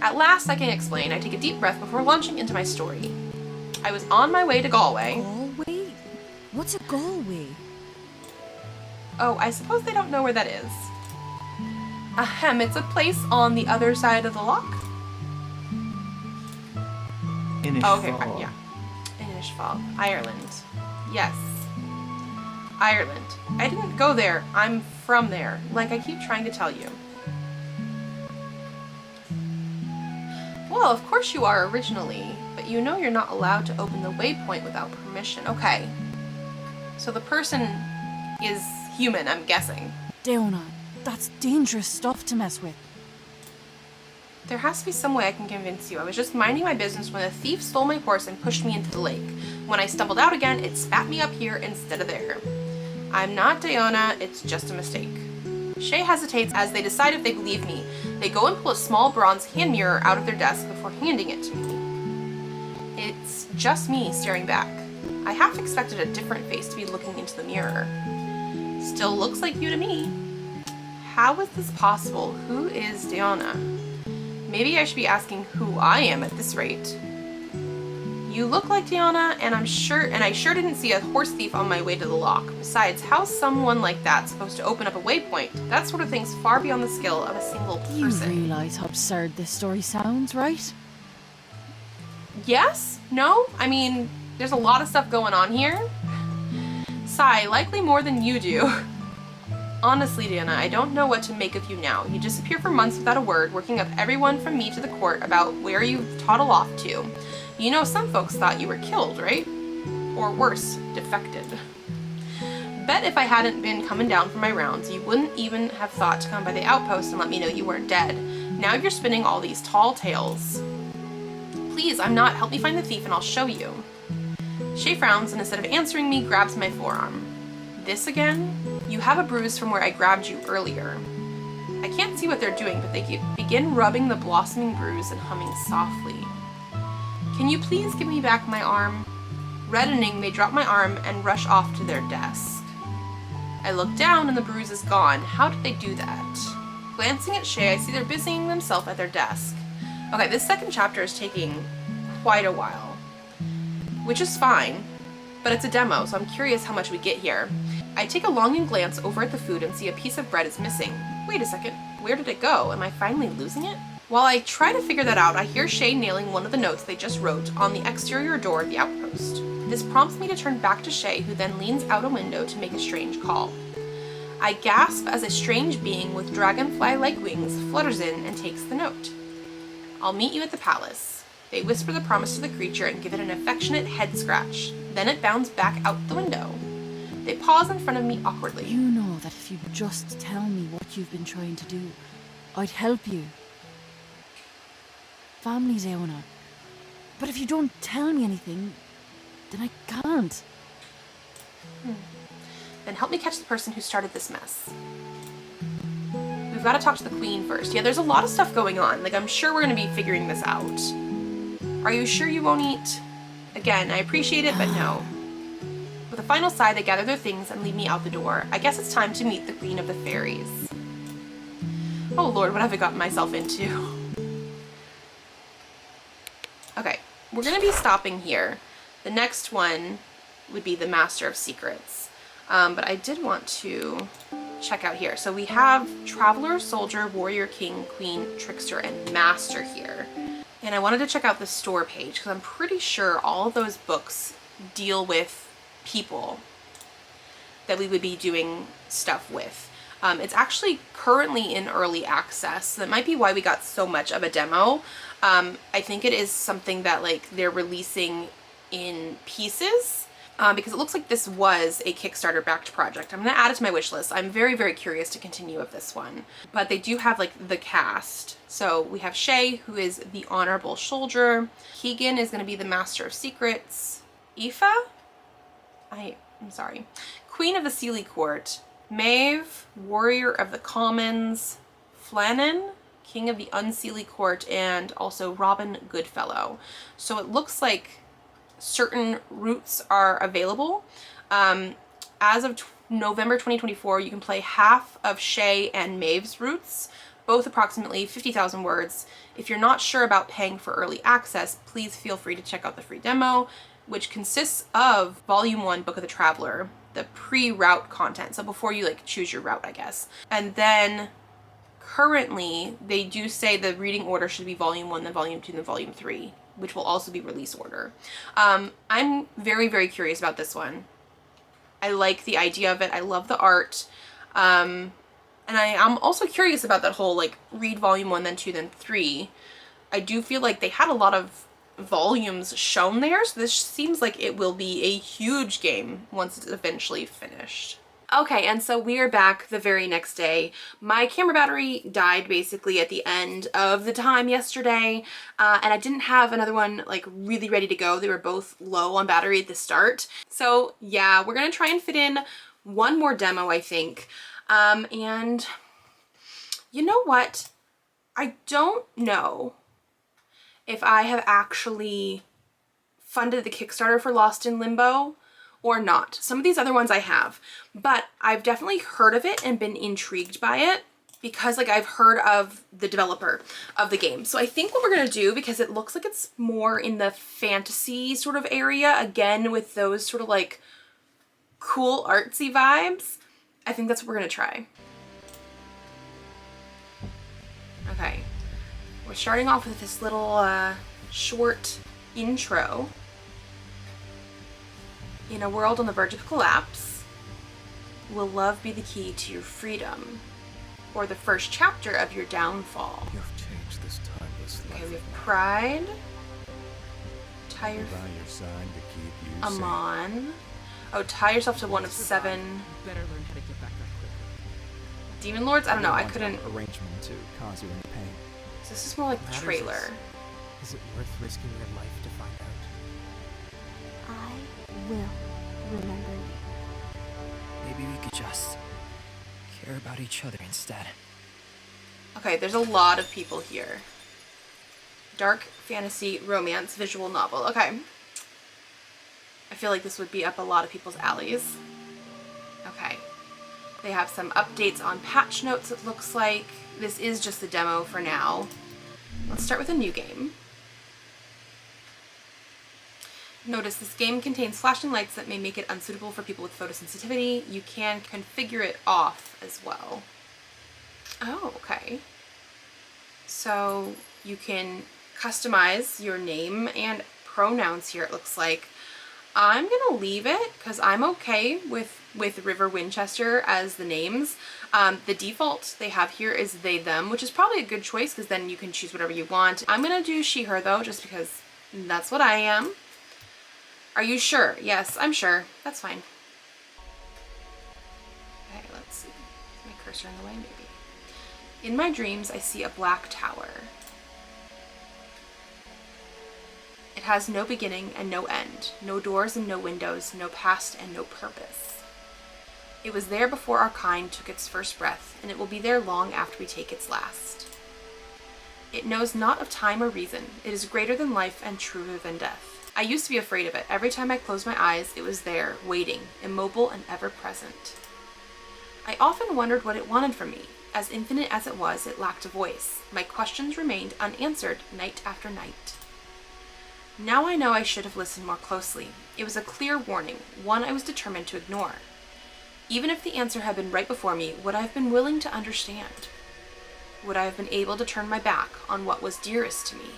At last I can explain. I take a deep breath before launching into my story. I was on my way to Galway. Galway? What's a Galway? Oh, I suppose they don't know where that is. Ahem, it's a place on the other side of the loch? Inishfal. Oh, okay, fine, yeah. Inishfal, Ireland. Yes. Ireland. I didn't go there. I'm from there, like I keep trying to tell you. Well, of course you are originally, but you know you're not allowed to open the waypoint without permission. Okay. So the person is human, I'm guessing. Deona, that's dangerous stuff to mess with. There has to be some way I can convince you. I was just minding my business when a thief stole my horse and pushed me into the lake. When I stumbled out again, it spat me up here instead of there. I'm not Deona, it's just a mistake. Shay hesitates as they decide if they believe me. They go and pull a small bronze hand mirror out of their desk before handing it to me. It's just me staring back. I half expected a different face to be looking into the mirror. Still looks like you to me. How is this possible? Who is Deona? Maybe I should be asking who I am at this rate. You look like Deona, and I sure didn't see a horse thief on my way to the loch. Besides, how's someone like that supposed to open up a waypoint? That sort of thing's far beyond the skill of a single You person. realize how absurd this story sounds, right? Yes? No? I mean, there's a lot of stuff going on here. Sigh, likely more than you do. Honestly, Deona, I don't know what to make of you now. You disappear for months without a word, working up everyone from me to the court about where you've toddled off to. You know, some folks thought you were killed, right? Or worse, defected. Bet if I hadn't been coming down from my rounds, you wouldn't even have thought to come by the outpost and let me know you weren't dead. Now you're spinning all these tall tales. Please, I'm not. Help me find the thief and I'll show you. Shay frowns and instead of answering me, grabs my forearm. This again? You have a bruise from where I grabbed you earlier. I can't see what they're doing, but they begin rubbing the blossoming bruise and humming softly. Can you please give me back my arm? Reddening, they drop my arm and rush off to their desk. I look down and the bruise is gone. How did they do that? Glancing at Shay, I see they're busying themselves at their desk. Okay, this second chapter is taking quite a while, which is fine, but it's a demo, so I'm curious how much we get here. I take a longing glance over at the food and see a piece of bread is missing. Wait a second, where did it go? Am I finally losing it? While I try to figure that out, I hear Shay nailing one of the notes they just wrote on the exterior door of the outpost. This prompts me to turn back to Shay, who then leans out a window to make a strange call. I gasp as a strange being with dragonfly-like wings flutters in and takes the note. I'll meet you at the palace. They whisper the promise to the creature and give it an affectionate head scratch. Then it bounds back out the window. They pause in front of me awkwardly. You know that if you'd just tell me what you've been trying to do, I'd help you. Family, Deona. But if you don't tell me anything, then I can't. Then help me catch the person who started this mess. we've got to talk to the queen first. Yeah, there's a lot of stuff going on. Like, I'm sure we're going to be figuring this out. Are you sure you won't eat? Again, I appreciate it, but no. With a final sigh, they gather their things and lead me out the door. I guess it's time to meet the queen of the fairies. Oh Lord, what have I gotten myself into? Okay, we're gonna be stopping here. The next one would be the Master of Secrets. But I did want to check out here. So we have Traveler, Soldier, Warrior, King, Queen, Trickster, and Master here. And I wanted to check out the store page because I'm pretty sure all of those books deal with people that we would be doing stuff with. It's actually currently in early access. So that might be why we got so much of a demo. I think it is something that like they're releasing in pieces because it looks like this was a Kickstarter backed project. I'm gonna add it to my wish list. I'm very, very curious to continue with this one. But they do have like the cast. So we have Shay, who is the Honorable Soldier. Keegan is gonna be the Master of Secrets. Aoife? I'm sorry. Queen of the Sealy Court. Maeve, Warrior of the Commons. Flannan, King of the Unseelie Court, and also Robin Goodfellow. So it looks like certain routes are available. As of November 2024, you can play half of Shay and Maeve's routes, both approximately 50,000 words. If you're not sure about paying for early access, please feel free to check out the free demo, which consists of Volume 1, Book of the Traveler, the pre-route content. So before you like choose your route, I guess. And then currently they do say the reading order should be Volume 1, then Volume 2, then Volume 3, which will also be release order. I'm very, very curious about this one. I like the idea of it. I love the art. And I'm also curious about that whole like read Volume 1, then 2, then 3. I do feel like they had a lot of volumes shown there, so this seems like it will be a huge game once it's eventually finished. Okay, and so we are back the very next day. My camera battery died basically at the end of the time yesterday, and I didn't have another one like really ready to go. They were both low on battery at the start. So yeah, we're gonna try and fit in one more demo, I think. And you know what? I don't know if I have actually funded the Kickstarter for Lost in Limbo or not. Some of these other ones I have, but I've definitely heard of it and been intrigued by it because like I've heard of the developer of the game. So I think what we're gonna do, because it looks like it's more in the fantasy sort of area, again with those sort of like cool artsy vibes, I think that's what we're gonna try. Okay. We're starting off with this little short intro. In a world on the verge of collapse, will love be the key to your freedom, or the first chapter of your downfall? You've changed this timeless life. Okay, we have pride, tie By your side to keep you Amon. Oh, tie yourself to one of 7 Better learn how to get back up quicker. demon lords. I don't know. I couldn't. arrangement to cause you any pain. So this is more like the Matters trailer. Is it worth risking your life to find out? I will remember you. Maybe we could just care about each other instead. Okay, there's a lot of people here. Dark fantasy romance visual novel. Okay. I feel like this would be up a lot of people's alleys. Okay. They have some updates on patch notes, it looks like. This is just the demo for now. Let's start with a new game. Notice this game contains flashing lights that may make it unsuitable for people with photosensitivity. You can configure it off as well. Oh, okay. So you can customize your name and pronouns here, it looks like. I'm gonna leave it because I'm okay with River Winchester as the names. The default they have here is they, them, which is probably a good choice because then you can choose whatever you want. I'm gonna do she, her though, just because that's what I am. Are you sure? Yes, I'm sure. That's fine. Okay, let's see. Is my cursor in the way? Maybe. In my dreams, I see a black tower. It has no beginning and no end, no doors and no windows, no past and no purpose. It was there before our kind took its first breath, and it will be there long after we take its last. It knows not of time or reason. It is greater than life and truer than death. I used to be afraid of it. Every time I closed my eyes, it was there, waiting, immobile and ever present. I often wondered what it wanted from me. As infinite as it was, it lacked a voice. My questions remained unanswered night after night. Now I know I should have listened more closely. It was a clear warning, one I was determined to ignore. Even if the answer had been right before me, would I have been willing to understand? Would I have been able to turn my back on what was dearest to me?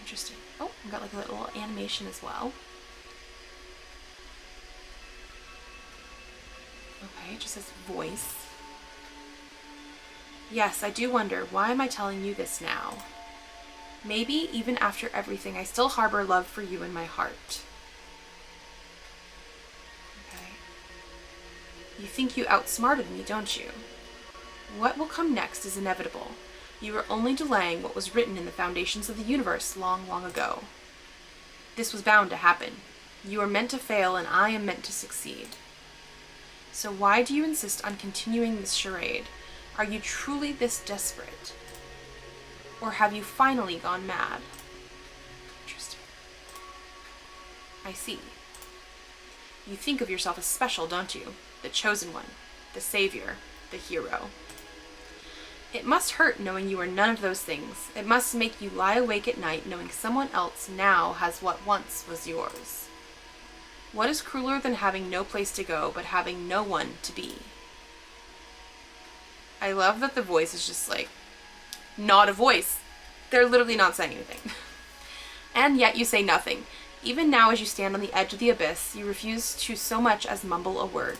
Interesting. Oh, we got like a little animation as well. Okay, it just says voice. Yes, I do wonder, why am I telling you this now? Maybe, even after everything, I still harbor love for you in my heart. Okay. You think you outsmarted me, don't you? What will come next is inevitable. You are only delaying what was written in the foundations of the universe long, long ago. This was bound to happen. You are meant to fail, and I am meant to succeed. So why do you insist on continuing this charade? Are you truly this desperate? Or have you finally gone mad? Interesting. I see. You think of yourself as special, don't you? The chosen one, the savior, the hero. It must hurt knowing you are none of those things. It must make you lie awake at night knowing someone else now has what once was yours. What is crueler than having no place to go, but having no one to be? I love that the voice is just like, not a voice. They're literally not saying anything. And yet you say nothing. Even now as you stand on the edge of the abyss, you refuse to so much as mumble a word.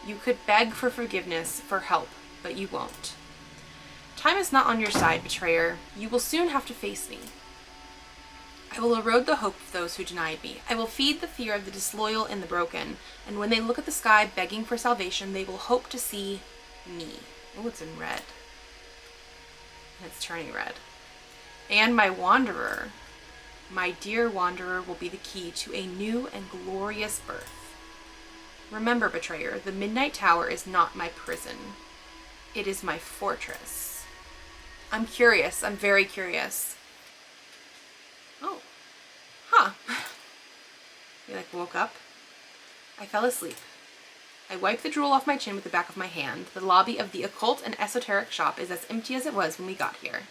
You could beg for forgiveness, for help, but you won't. Time is not on your side, betrayer. You will soon have to face me. I will erode the hope of those who denied me. I will feed the fear of the disloyal and the broken, and when they look at the sky begging for salvation, they will hope to see me. Oh, it's in red. And it's turning red. And my wanderer, my dear wanderer, will be the key to a new and glorious birth. Remember, betrayer, the Midnight Tower is not my prison. It is my fortress. I'm curious. I'm very curious. Oh. Huh. You like woke up? I fell asleep. I wiped the drool off my chin with the back of my hand. The lobby of the occult and esoteric shop is as empty as it was when we got here.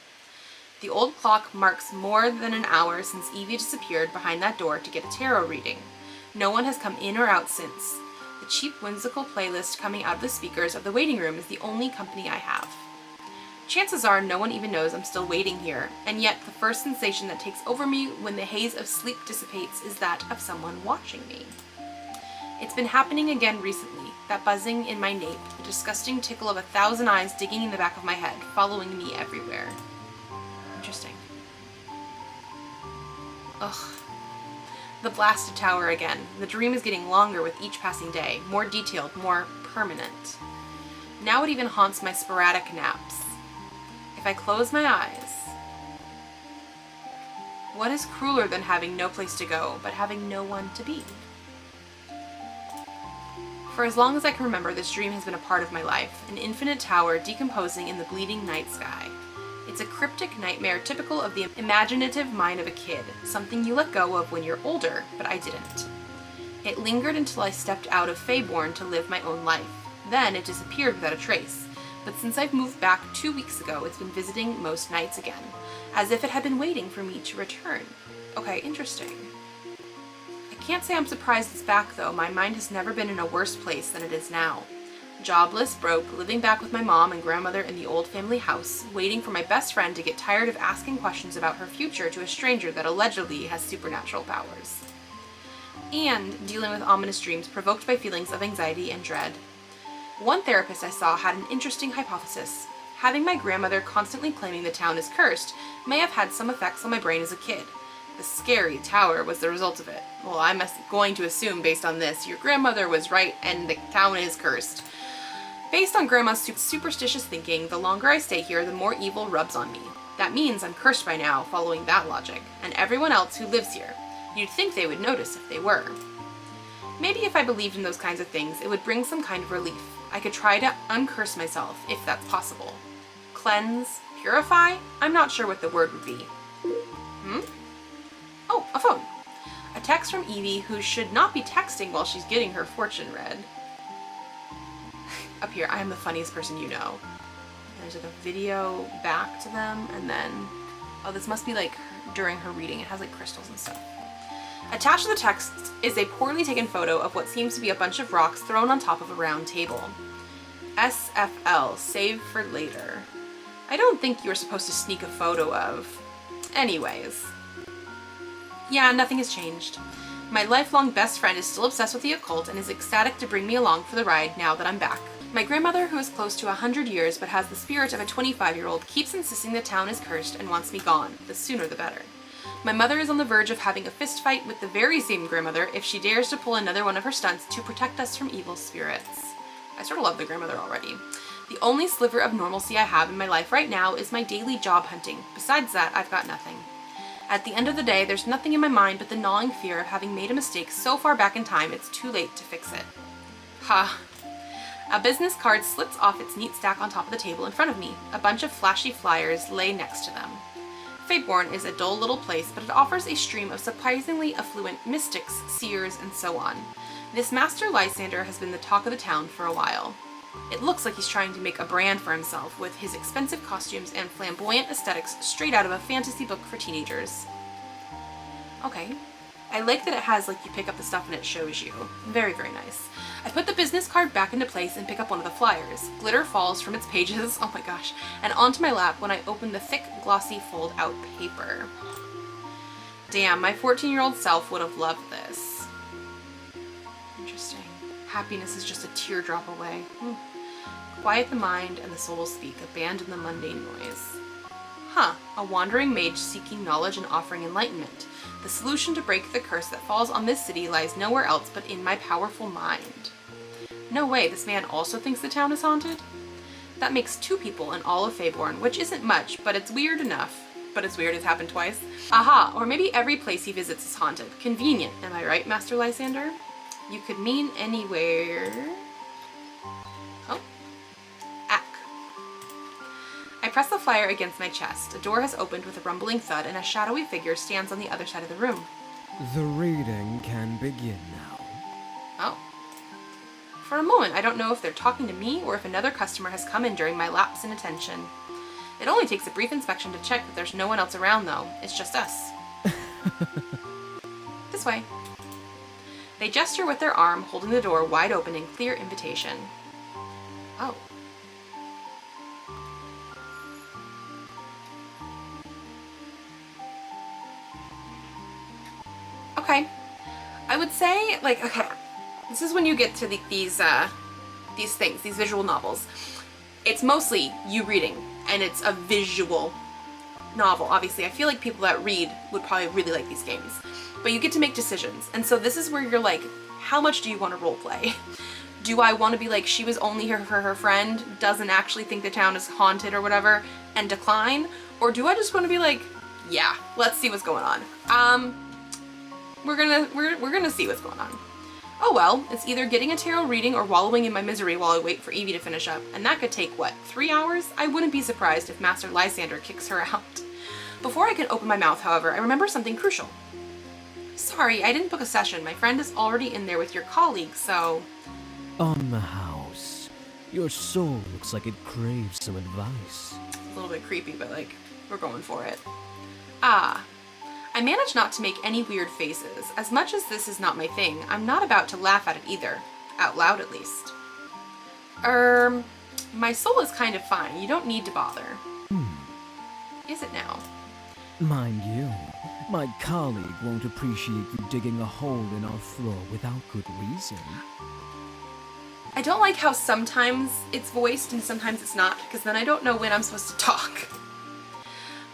The old clock marks more than an hour since Evie disappeared behind that door to get a tarot reading. No one has come in or out since. The cheap whimsical playlist coming out of the speakers of the waiting room is the only company I have. Chances are no one even knows I'm still waiting here, and yet the first sensation that takes over me when the haze of sleep dissipates is that of someone watching me. It's been happening again recently, that buzzing in my nape, the disgusting tickle of 1,000 eyes digging in the back of my head, following me everywhere. Interesting. Ugh. The blasted tower again. The dream is getting longer with each passing day, more detailed, more permanent. Now it even haunts my sporadic naps. If I close my eyes, what is crueler than having no place to go, but having no one to be? For as long as I can remember, this dream has been a part of my life, an infinite tower decomposing in the bleeding night sky. It's a cryptic nightmare typical of the imaginative mind of a kid, something you let go of when you're older, but I didn't. It lingered until I stepped out of Feyborn to live my own life. Then it disappeared without a trace, but since I've moved back 2 weeks ago, it's been visiting most nights again, as if it had been waiting for me to return. Okay, interesting. I can't say I'm surprised it's back though. My mind has never been in a worse place than it is now. Jobless, broke, living back with my mom and grandmother in the old family house, waiting for my best friend to get tired of asking questions about her future to a stranger that allegedly has supernatural powers. And dealing with ominous dreams provoked by feelings of anxiety and dread. One therapist I saw had an interesting hypothesis. Having my grandmother constantly claiming the town is cursed may have had some effects on my brain as a kid. The scary tower was the result of it. Well, I'm going to assume based on this, your grandmother was right and the town is cursed. Based on Grandma's superstitious thinking, the longer I stay here, the more evil rubs on me. That means I'm cursed by now, following that logic, and everyone else who lives here. You'd think they would notice if they were. Maybe if I believed in those kinds of things, it would bring some kind of relief. I could try to uncurse myself, if that's possible. Cleanse? Purify? I'm not sure what the word would be. Oh, a phone. A text from Evie, who should not be texting while she's getting her fortune read. Up here, I am the funniest person you know. There's like a video back to them, and then... Oh, this must be like during her reading. It has like crystals and stuff. Attached to the text is a poorly taken photo of what seems to be a bunch of rocks thrown on top of a round table. SFL, save for later. I don't think you were supposed to sneak a photo of. Anyways. Yeah, nothing has changed. My lifelong best friend is still obsessed with the occult and is ecstatic to bring me along for the ride now that I'm back. My grandmother, who is close to 100 years but has the spirit of a 25-year-old, keeps insisting the town is cursed and wants me gone. The sooner the better. My mother is on the verge of having a fist fight with the very same grandmother if she dares to pull another one of her stunts to protect us from evil spirits. I sort of love the grandmother already. The only sliver of normalcy I have in my life right now is my daily job hunting. Besides that, I've got nothing. At the end of the day, there's nothing in my mind but the gnawing fear of having made a mistake so far back in time it's too late to fix it. Ha. A business card slips off its neat stack on top of the table in front of me. A bunch of flashy flyers lay next to them. Fateborn is a dull little place, but it offers a stream of surprisingly affluent mystics, seers, and so on. This Master Lysander has been the talk of the town for a while. It looks like he's trying to make a brand for himself with his expensive costumes and flamboyant aesthetics straight out of a fantasy book for teenagers. Okay. I like that it has, like, you pick up the stuff and it shows you. Very, very nice. I put the business card back into place and pick up one of the flyers. Glitter falls from its pages, oh my gosh, and onto my lap when I open the thick, glossy, fold-out paper. Damn, my 14-year-old self would have loved this. Interesting. Happiness is just a teardrop away. Quiet the mind and the soul will speak. Abandon the mundane noise. Huh, a wandering mage seeking knowledge and offering enlightenment. The solution to break the curse that falls on this city lies nowhere else but in my powerful mind. No way, this man also thinks the town is haunted? That makes 2 people in all of Fateborn, which isn't much, but it's weird enough. But it's weird it's happened twice. Aha, or maybe every place he visits is haunted. Convenient, am I right, Master Lysander? You could mean anywhere. Oh. Ack. I press the flyer against my chest. A door has opened with a rumbling thud and a shadowy figure stands on the other side of the room. The reading can begin now. Oh. For a moment, I don't know if they're talking to me or if another customer has come in during my lapse in attention. It only takes a brief inspection to check that there's no one else around, though. It's just us. This way. They gesture with their arm, holding the door wide open in clear invitation. Oh. Okay. I would say, like, okay, this is when you get to these things, these visual novels. It's mostly you reading, and it's a visual novel. Obviously, I feel like people that read would probably really like these games. But you get to make decisions, and so this is where you're like, how much do you want to roleplay? Do I want to be like, she was only here for her friend, doesn't actually think the town is haunted or whatever, and decline? Or do I just want to be like, yeah, let's see what's going on. We're gonna see what's going on. Oh well, it's either getting a tarot reading or wallowing in my misery while I wait for Evie to finish up, and that could take, what, 3 hours? I wouldn't be surprised if Master Lysander kicks her out. Before I can open my mouth, however, I remember something crucial. Sorry, I didn't book a session. My friend is already in there with your colleague, so... On the house. Your soul looks like it craves some advice. It's a little bit creepy, but, like, we're going for it. Ah. I managed not to make any weird faces. As much as this is not my thing, I'm not about to laugh at it either. Out loud, at least. My soul is kind of fine. You don't need to bother. Is it now? Mind you, my colleague won't appreciate you digging a hole in our floor without good reason. I don't like how sometimes it's voiced and sometimes it's not, because then I don't know when I'm supposed to talk.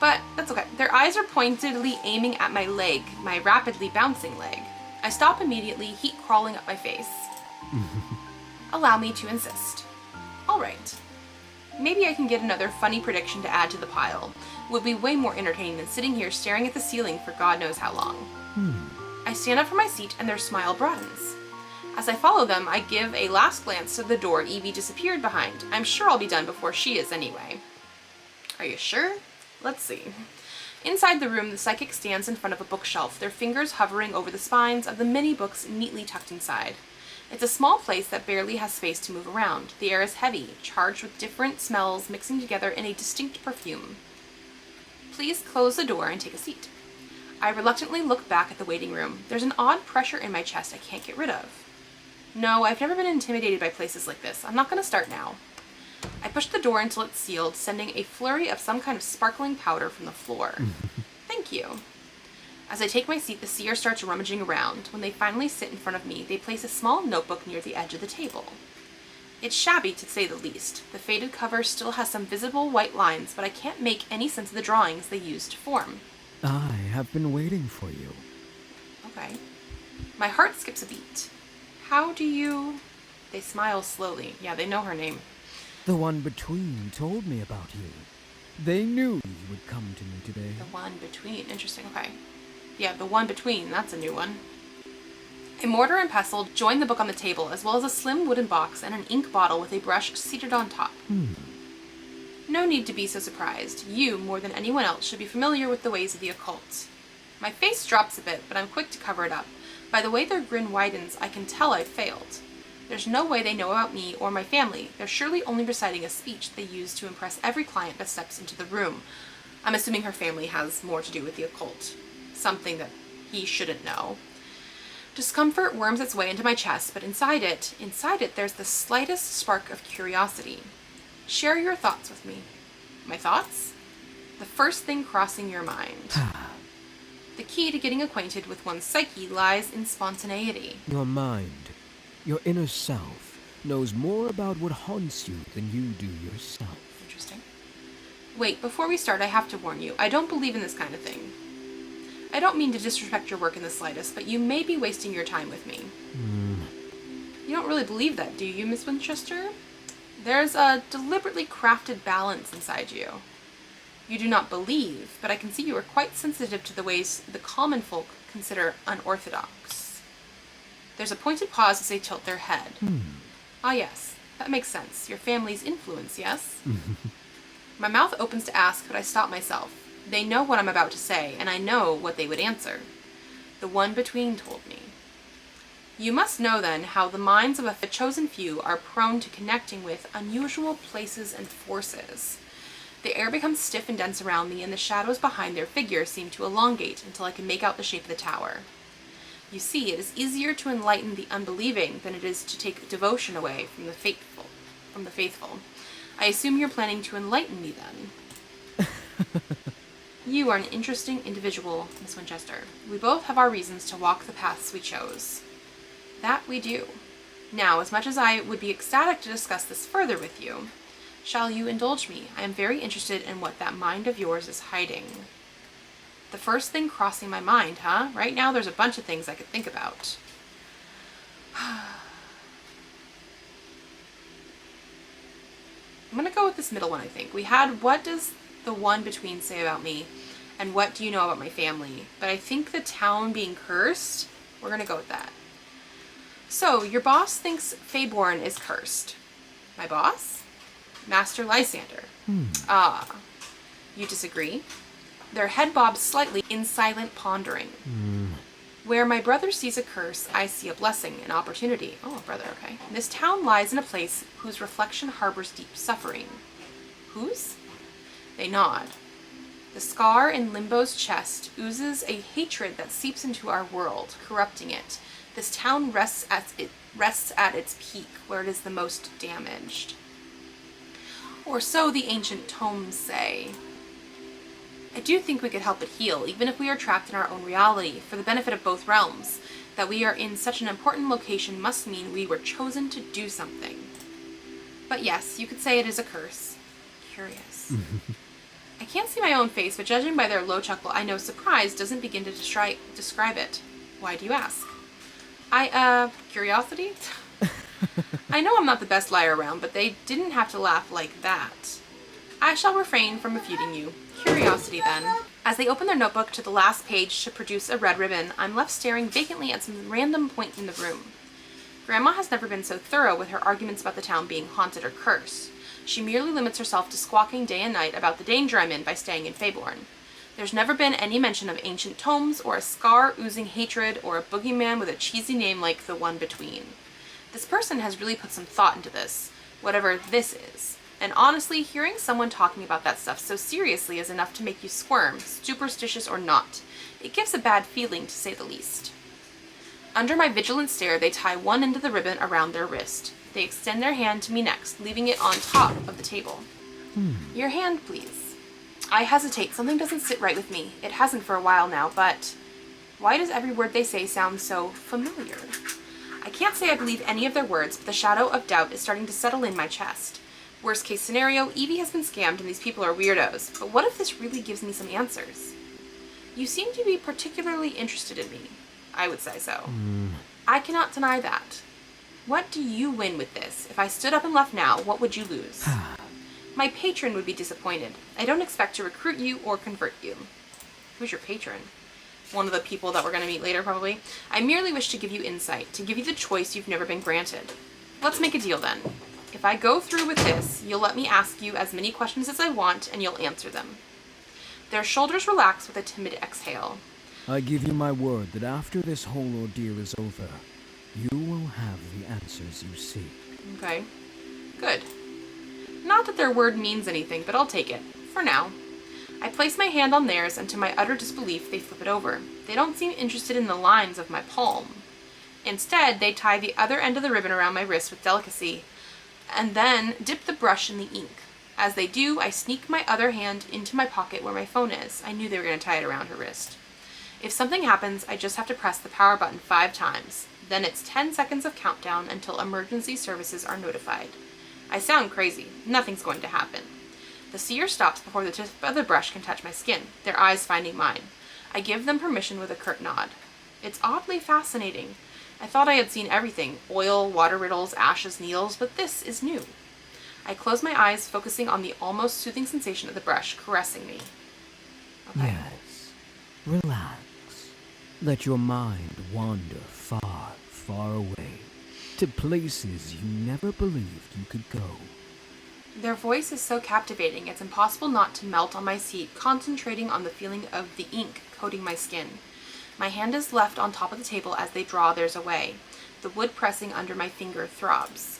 But that's okay. Their eyes are pointedly aiming at my leg, my rapidly bouncing leg. I stop immediately, heat crawling up my face. Allow me to insist. All right. Maybe I can get another funny prediction to add to the pile. Would be way more entertaining than sitting here staring at the ceiling for God knows how long. I stand up from my seat and their smile broadens. As I follow them, I give a last glance to the door Evie disappeared behind. I'm sure I'll be done before she is anyway. Are you sure? Let's see. Inside the room, the psychic stands in front of a bookshelf, their fingers hovering over the spines of the many books neatly tucked inside. It's a small place that barely has space to move around. The air is heavy, charged with different smells mixing together in a distinct perfume. Please close the door and take a seat. I reluctantly look back at the waiting room. There's an odd pressure in my chest I can't get rid of. No, I've never been intimidated by places like this. I'm not going to start now. I push the door until it's sealed, sending a flurry of some kind of sparkling powder from the floor. Thank you. As I take my seat, the seer starts rummaging around. When they finally sit in front of me, they place a small notebook near the edge of the table. It's shabby, to say the least. The faded cover still has some visible white lines, but I can't make any sense of the drawings they used to form. I have been waiting for you. Okay. My heart skips a beat. How do you... They smile slowly. Yeah, they know her name. The one between told me about you. They knew you would come to me today. The one between. Interesting. Okay. Yeah, the one between. That's a new one. A mortar and pestle join the book on the table, as well as a slim wooden box and an ink bottle with a brush seated on top. No need to be so surprised. You, more than anyone else, should be familiar with the ways of the occult. My face drops a bit, but I'm quick to cover it up. By the way their grin widens, I can tell I've failed. There's no way they know about me or my family. They're surely only reciting a speech they use to impress every client that steps into the room. I'm assuming her family has more to do with the occult. Something that he shouldn't know. Discomfort worms its way into my chest, but inside it, there's the slightest spark of curiosity. Share your thoughts with me. My thoughts? The first thing crossing your mind. The key to getting acquainted with one's psyche lies in spontaneity. Your mind, your inner self, knows more about what haunts you than you do yourself. Interesting. Wait, before we start, I have to warn you. I don't believe in this kind of thing. I don't mean to disrespect your work in the slightest, but you may be wasting your time with me. You don't really believe that, do you, Miss Winchester? There's a deliberately crafted balance inside you. You do not believe, but I can see you are quite sensitive to the ways the common folk consider unorthodox. There's a pointed pause as they tilt their head. Ah yes, that makes sense. Your family's influence, yes? My mouth opens to ask, but I stop myself. They know what I'm about to say, and I know what they would answer. The one between told me. You must know, then, how the minds of a chosen few are prone to connecting with unusual places and forces. The air becomes stiff and dense around me, and the shadows behind their figures seem to elongate until I can make out the shape of the tower. You see, it is easier to enlighten the unbelieving than it is to take devotion away from the faithful. I assume you're planning to enlighten me, then. You are an interesting individual, Miss Winchester. We both have our reasons to walk the paths we chose. That we do. Now, as much as I would be ecstatic to discuss this further with you, shall you indulge me? I am very interested in what that mind of yours is hiding. The first thing crossing my mind, huh? Right now there's a bunch of things I could think about. I'm gonna go with this middle one, I think. We had, what does the one between say about me? And what do you know about my family? But I think the town being cursed, we're gonna go with that. So, your boss thinks Feyborn is cursed. My boss? Master Lysander. Ah, you disagree? Their head bobs slightly in silent pondering. Where my brother sees a curse, I see a blessing, an opportunity. Oh, brother, okay. This town lies in a place whose reflection harbors deep suffering. Whose? They nod. The scar in Limbo's chest oozes a hatred that seeps into our world, corrupting it. This town rests at its peak, where it is the most damaged. Or so the ancient tomes say. I do think we could help it heal, even if we are trapped in our own reality, for the benefit of both realms. That we are in such an important location must mean we were chosen to do something. But yes, you could say it is a curse. Curious. I can't see my own face, but judging by their low chuckle, I know surprise doesn't begin to describe it. Why do you ask? Curiosity? I know I'm not the best liar around, but they didn't have to laugh like that. I shall refrain from refuting you. Curiosity, then. As they open their notebook to the last page to produce a red ribbon, I'm left staring vacantly at some random point in the room. Grandma has never been so thorough with her arguments about the town being haunted or cursed. She merely limits herself to squawking day and night about the danger I'm in by staying in Faeborn. There's never been any mention of ancient tomes, or a scar oozing hatred, or a boogeyman with a cheesy name like the one between. This person has really put some thought into this, whatever this is. And honestly, hearing someone talking about that stuff so seriously is enough to make you squirm, superstitious or not. It gives a bad feeling, to say the least. Under my vigilant stare, they tie one end of the ribbon around their wrist. They extend their hand to me next, leaving it on top of the table. Your hand, please. I hesitate. Something doesn't sit right with me. It hasn't for a while now, but why does every word they say sound so familiar? I can't say I believe any of their words, but the shadow of doubt is starting to settle in my chest. Worst case scenario, Evie has been scammed and these people are weirdos. But what if this really gives me some answers? You seem to be particularly interested in me. I would say so. I cannot deny that. What do you win with this? If I stood up and left now, what would you lose? My patron would be disappointed. I don't expect to recruit you or convert you. Who's your patron? One of the people that we're going to meet later, probably. I merely wish to give you insight, to give you the choice you've never been granted. Let's make a deal then. If I go through with this, you'll let me ask you as many questions as I want, and you'll answer them. Their shoulders relax with a timid exhale. I give you my word that after this whole ordeal is over, you will have the answers you seek. Okay. Good. Not that their word means anything, but I'll take it. For now. I place my hand on theirs, and to my utter disbelief, they flip it over. They don't seem interested in the lines of my palm. Instead, they tie the other end of the ribbon around my wrist with delicacy, and then dip the brush in the ink. As they do, I sneak my other hand into my pocket where my phone is. I knew they were going to tie it around her wrist. If something happens, I just have to press the power button 5 times. Then it's 10 seconds of countdown until emergency services are notified. I sound crazy. Nothing's going to happen. The seer stops before the tip of the brush can touch my skin, their eyes finding mine. I give them permission with a curt nod. It's oddly fascinating. I thought I had seen everything, oil, water riddles, ashes, needles, but this is new. I close my eyes, focusing on the almost soothing sensation of the brush caressing me. Okay. Yes. Relax. Let your mind wander far, far away, to places you never believed you could go. Their voice is so captivating, it's impossible not to melt on my seat, concentrating on the feeling of the ink coating my skin. My hand is left on top of the table as they draw theirs away. The wood pressing under my finger throbs.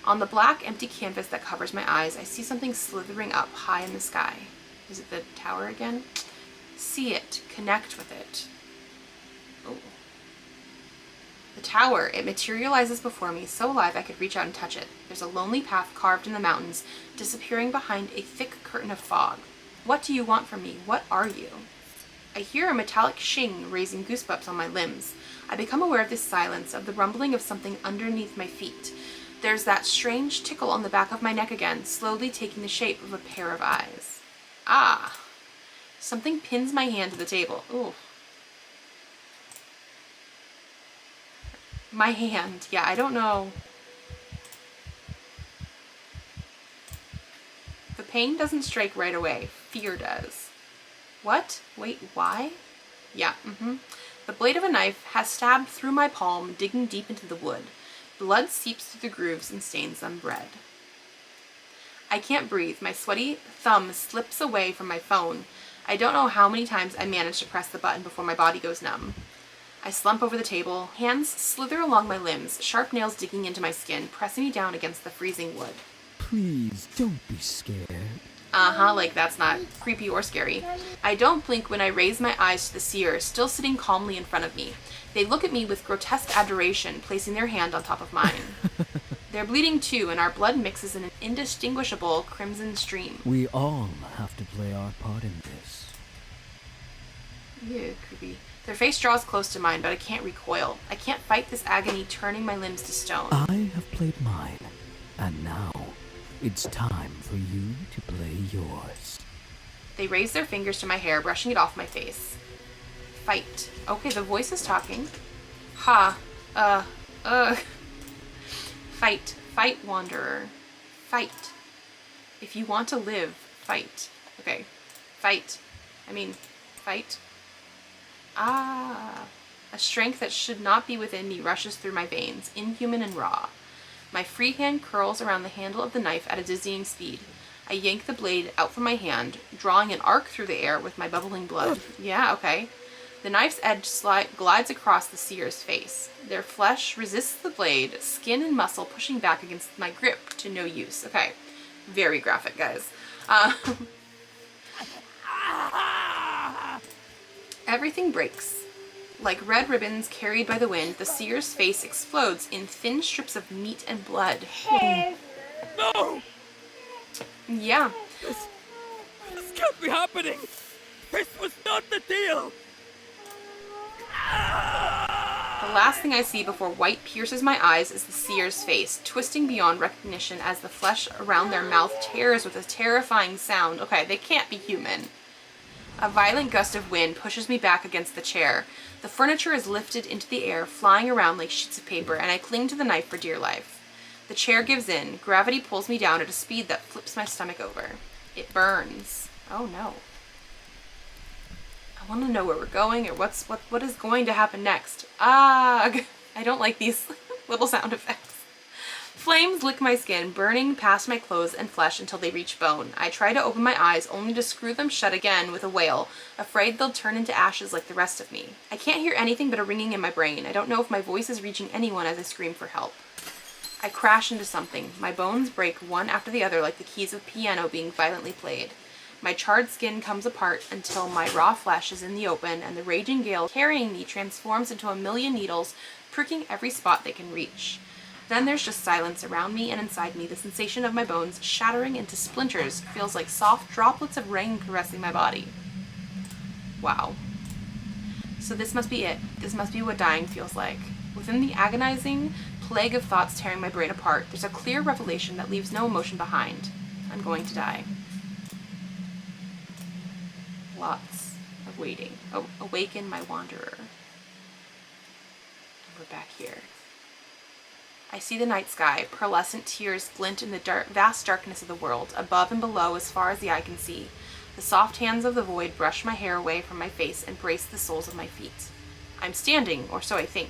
On the black, empty canvas that covers my eyes, I see something slithering up high in the sky. Is it the tower again? See it. Connect with it. Oh. The tower. It materializes before me, so alive I could reach out and touch it. There's a lonely path carved in the mountains, disappearing behind a thick curtain of fog. What do you want from me? What are you? I hear a metallic shing, raising goosebumps on my limbs. I become aware of this silence, of the rumbling of something underneath my feet. There's that strange tickle on the back of my neck again, slowly taking the shape of a pair of eyes. Ah! Something pins my hand to the table. Ooh. My hand. Yeah, I don't know. The pain doesn't strike right away. Fear does. What? Wait, why? Yeah, The blade of a knife has stabbed through my palm, digging deep into the wood. Blood seeps through the grooves and stains them red. I can't breathe. My sweaty thumb slips away from my phone. I don't know how many times I manage to press the button before my body goes numb. I slump over the table, hands slither along my limbs, sharp nails digging into my skin, pressing me down against the freezing wood. Please, don't be scared. Like that's not creepy or scary. I don't blink when I raise my eyes to the seer, still sitting calmly in front of me. They look at me with grotesque adoration, placing their hand on top of mine. They're bleeding too, and our blood mixes in an indistinguishable crimson stream. We all have to play our part in this. Ew, creepy. Their face draws close to mine, but I can't recoil. I can't fight this agony turning my limbs to stone. I have played mine, and now it's time for you to play yours. They raise their fingers to my hair, brushing it off my face. Fight. Okay, the voice is talking. Fight. Fight, wanderer. Fight. If you want to live, fight. Okay. Fight. Fight. A strength that should not be within me rushes through my veins, inhuman and raw. My free hand curls around the handle of the knife at a dizzying speed. I yank the blade out from my hand, drawing an arc through the air with my bubbling blood. Yeah, okay. The knife's edge glides across the seer's face. Their flesh resists the blade, skin and muscle pushing back against my grip to no use. Okay, very graphic, guys. Everything breaks. Like red ribbons carried by the wind, the seer's face explodes in thin strips of meat and blood. No! Yeah. This can't be happening! This was not the deal! The last thing I see before white pierces my eyes is the seer's face, twisting beyond recognition as the flesh around their mouth tears with a terrifying sound. Okay, they can't be human. A violent gust of wind pushes me back against the chair. The furniture is lifted into the air, flying around like sheets of paper, and I cling to the knife for dear life. The chair gives in. Gravity pulls me down at a speed that flips my stomach over. It burns. Oh no. I want to know where we're going or what is going to happen next. I don't like these little sound effects. Flames lick my skin, burning past my clothes and flesh until they reach bone. I try to open my eyes, only to screw them shut again with a wail, afraid they'll turn into ashes like the rest of me. I can't hear anything but a ringing in my brain. I don't know if my voice is reaching anyone as I scream for help. I crash into something. My bones break one after the other like the keys of a piano being violently played. My charred skin comes apart until my raw flesh is in the open, and the raging gale carrying me transforms into a million needles, pricking every spot they can reach. Then there's just silence around me and inside me. The sensation of my bones shattering into splinters feels like soft droplets of rain caressing my body. Wow. So this must be it. This must be what dying feels like. Within the agonizing plague of thoughts tearing my brain apart, there's a clear revelation that leaves no emotion behind. I'm going to die. Lots of waiting. Oh, awaken my wanderer. And we're back here. I see the night sky. Pearlescent tears glint in the vast darkness of the world, above and below as far as the eye can see. The soft hands of the void brush my hair away from my face and brace the soles of my feet. I'm standing, or so I think.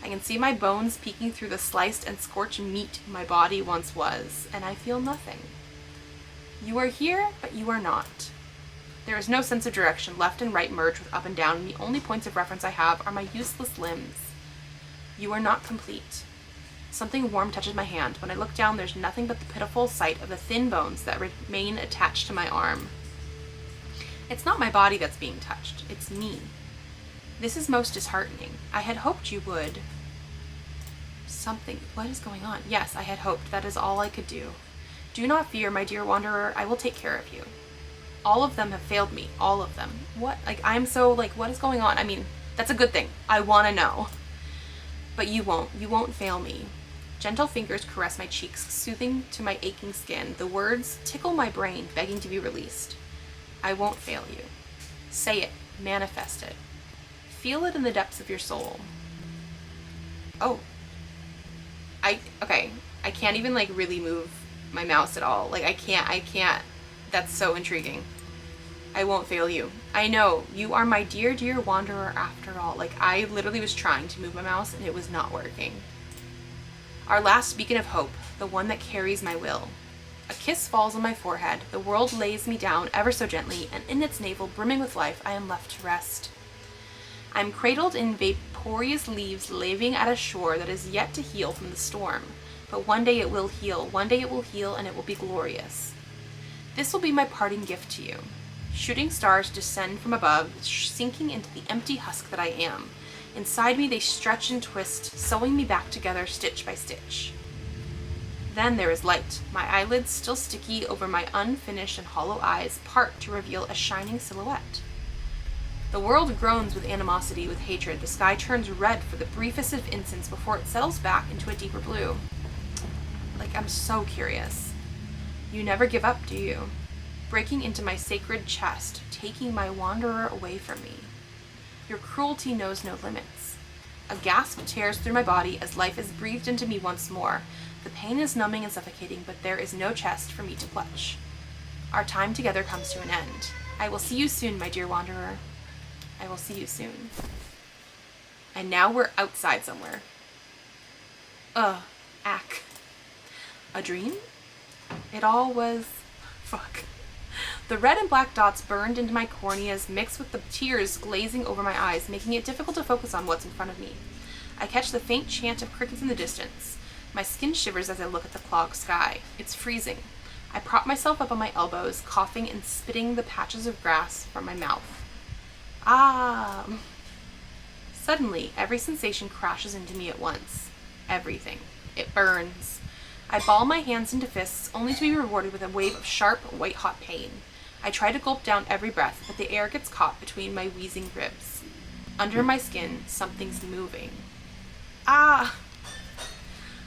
I can see my bones peeking through the sliced and scorched meat my body once was, and I feel nothing. You are here, but you are not. There is no sense of direction. Left and right merge with up and down, and the only points of reference I have are my useless limbs. You are not complete. Something warm touches my hand. When I look down, there's nothing but the pitiful sight of the thin bones that remain attached to my arm. It's not my body that's being touched. It's me. This is most disheartening. I had hoped you would. Something. What is going on? Yes, I had hoped. That is all I could do. Do not fear, my dear wanderer. I will take care of you. All of them have failed me. All of them. What? I'm so, what is going on? I mean, that's a good thing. I want to know. But you won't. You won't fail me. Gentle fingers caress my cheeks, soothing to my aching skin. The words tickle my brain, begging to be released. I won't fail you. Say it. Manifest it. Feel it in the depths of your soul. Oh. Okay. I can't even, really move my mouse at all. I can't. That's so intriguing. I won't fail you. I know. You are my dear, dear wanderer after all. I literally was trying to move my mouse and it was not working. Our last beacon of hope, the one that carries my will. A kiss falls on my forehead. The world lays me down ever so gently, and in its navel, brimming with life, I am left to rest. I am cradled in vaporous leaves, laving at a shore that is yet to heal from the storm. But one day it will heal. One day it will heal, and it will be glorious. This will be my parting gift to you. Shooting stars descend from above, sinking into the empty husk that I am. Inside me they stretch and twist, sewing me back together stitch by stitch. Then there is light. My eyelids, still sticky over my unfinished and hollow eyes, part to reveal a shining silhouette. The world groans with animosity, with hatred. The sky turns red for the briefest of instants before it settles back into a deeper blue. I'm so curious. You never give up, do you? Breaking into my sacred chest, taking my wanderer away from me. Your cruelty knows no limits. A gasp tears through my body as life is breathed into me once more. The pain is numbing and suffocating, but there is no chest for me to clutch. Our time together comes to an end. I will see you soon, my dear wanderer. I will see you soon. And now we're outside somewhere. Ack. A dream? It all was... Fuck. The red and black dots burned into my corneas, mixed with the tears glazing over my eyes, making it difficult to focus on what's in front of me. I catch the faint chant of crickets in the distance. My skin shivers as I look at the clogged sky. It's freezing. I prop myself up on my elbows, coughing and spitting the patches of grass from my mouth. Ah! Suddenly, every sensation crashes into me at once. Everything. It burns. I ball my hands into fists, only to be rewarded with a wave of sharp, white-hot pain. I try to gulp down every breath, but the air gets caught between my wheezing ribs. Under my skin, something's moving. Ah!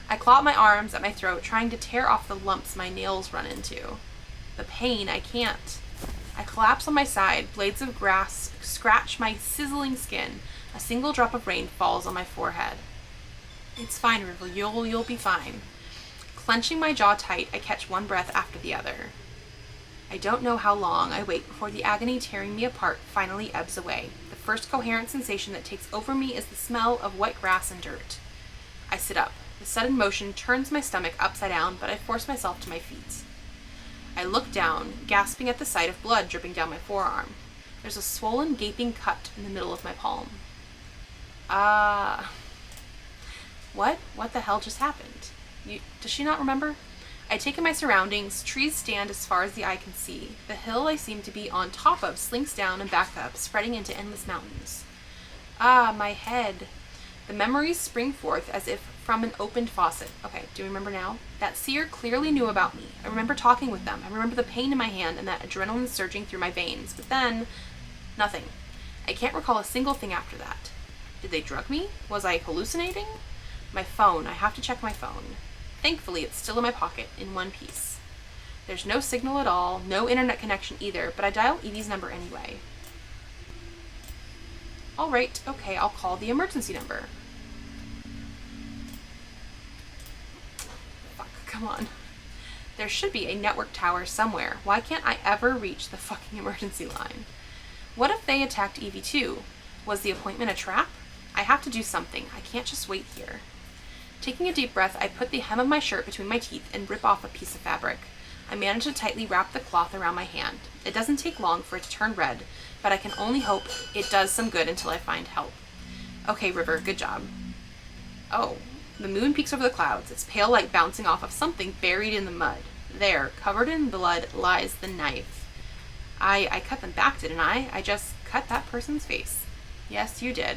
I claw at my arms at my throat, trying to tear off the lumps my nails run into. The pain, I can't. I collapse on my side, blades of grass scratch my sizzling skin. A single drop of rain falls on my forehead. It's fine, Rivel, you'll be fine. Clenching my jaw tight, I catch one breath after the other. I don't know how long I wait before the agony tearing me apart finally ebbs away. The first coherent sensation that takes over me is the smell of wet grass and dirt. I sit up. The sudden motion turns my stomach upside down, but I force myself to my feet. I look down, gasping at the sight of blood dripping down my forearm. There's a swollen, gaping cut in the middle of my palm. What the hell just happened? Does she not remember? I take in my surroundings. Trees stand as far as the eye can see. The hill I seem to be on top of slinks down and back up, spreading into endless mountains. My head. The memories spring forth as if from an opened faucet. Okay, do you remember now? That seer clearly knew about me. I remember talking with them. I remember the pain in my hand and that adrenaline surging through my veins. But then, nothing. I can't recall a single thing after that. Did they drug me? Was I hallucinating? My phone. I have to check my phone. Thankfully, it's still in my pocket, in one piece. There's no signal at all, no internet connection either, but I dial Evie's number anyway. Alright, okay, I'll call the emergency number. Fuck, come on. There should be a network tower somewhere. Why can't I ever reach the fucking emergency line? What if they attacked Evie too? Was the appointment a trap? I have to do something. I can't just wait here. Taking a deep breath, I put the hem of my shirt between my teeth and rip off a piece of fabric. I manage to tightly wrap the cloth around my hand. It doesn't take long for it to turn red, but I can only hope it does some good until I find help. Okay, River, good job. Oh, the moon peeks over the clouds, its pale light bouncing off of something buried in the mud. There, covered in blood, lies the knife. I cut them back, didn't I? I just cut that person's face. Yes, you did.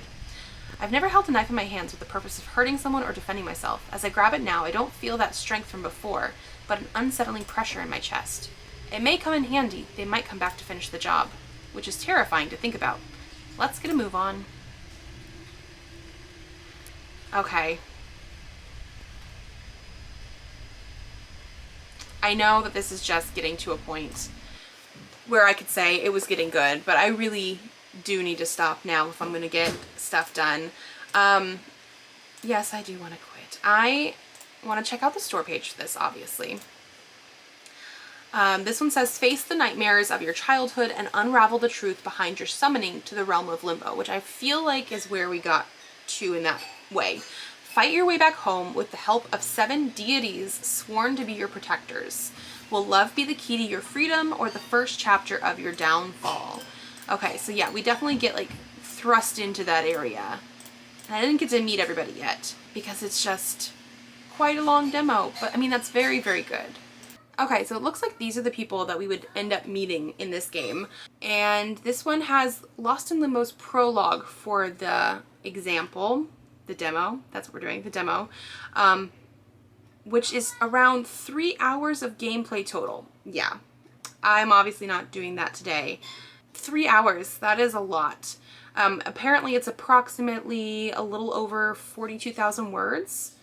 I've never held a knife in my hands with the purpose of hurting someone or defending myself. As I grab it now, I don't feel that strength from before, but an unsettling pressure in my chest. It may come in handy. They might come back to finish the job, which is terrifying to think about. Let's get a move on. Okay. I know that this is just getting to a point where I could say it was getting good, but I really do need to stop now if I'm going to get stuff done. Yes, I do want to quit. I want to check out the store page for this, obviously. This one says, face the nightmares of your childhood and unravel the truth behind your summoning to the realm of Limbo, which I feel like is where we got to in that way. Fight your way back home with the help of 7 deities sworn to be your protectors. Will love be the key to your freedom or the first chapter of your downfall? Okay, so yeah, we definitely get like thrust into that area. And I didn't get to meet everybody yet because it's just quite a long demo, but I mean, that's very, very good. Okay, so it looks like these are the people that we would end up meeting in this game. And this one has Lost in Limbo's prologue for the example, the demo, that's what we're doing, the demo, which is around 3 hours of gameplay total. Yeah, I'm obviously not doing that today. 3 hours, that is a lot. Apparently it's approximately a little over 42,000 words,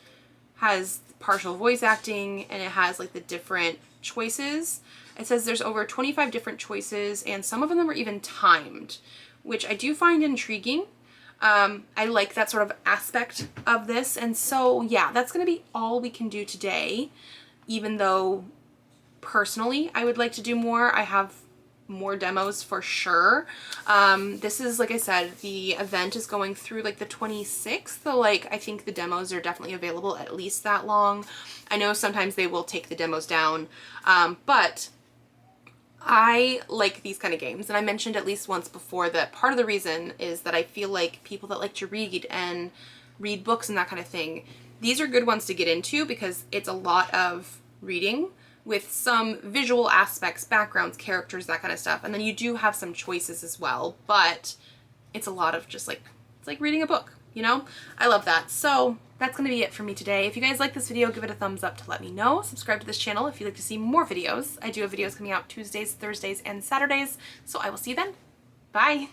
has partial voice acting, and it has like the different choices. It says there's over 25 different choices, and some of them are even timed, which I do find intriguing. I like that sort of aspect of this, and so yeah, that's gonna be all we can do today, even though personally I would like to do more. I have more demos for sure. This is, like I said, the event is going through like the 26th, so like I think the demos are definitely available at least that long. I know sometimes they will take the demos down, but I like these kind of games, and I mentioned at least once before that part of the reason is that I feel like people that like to read and read books and that kind of thing, these are good ones to get into because it's a lot of reading with some visual aspects, backgrounds, characters, that kind of stuff. And then you do have some choices as well, but it's a lot of just like, it's like reading a book, you know? I love that. So that's gonna be it for me today. If you guys like this video, give it a thumbs up to let me know. Subscribe to this channel if you'd like to see more videos. I do have videos coming out Tuesdays, Thursdays, and Saturdays, so I will see you then. Bye.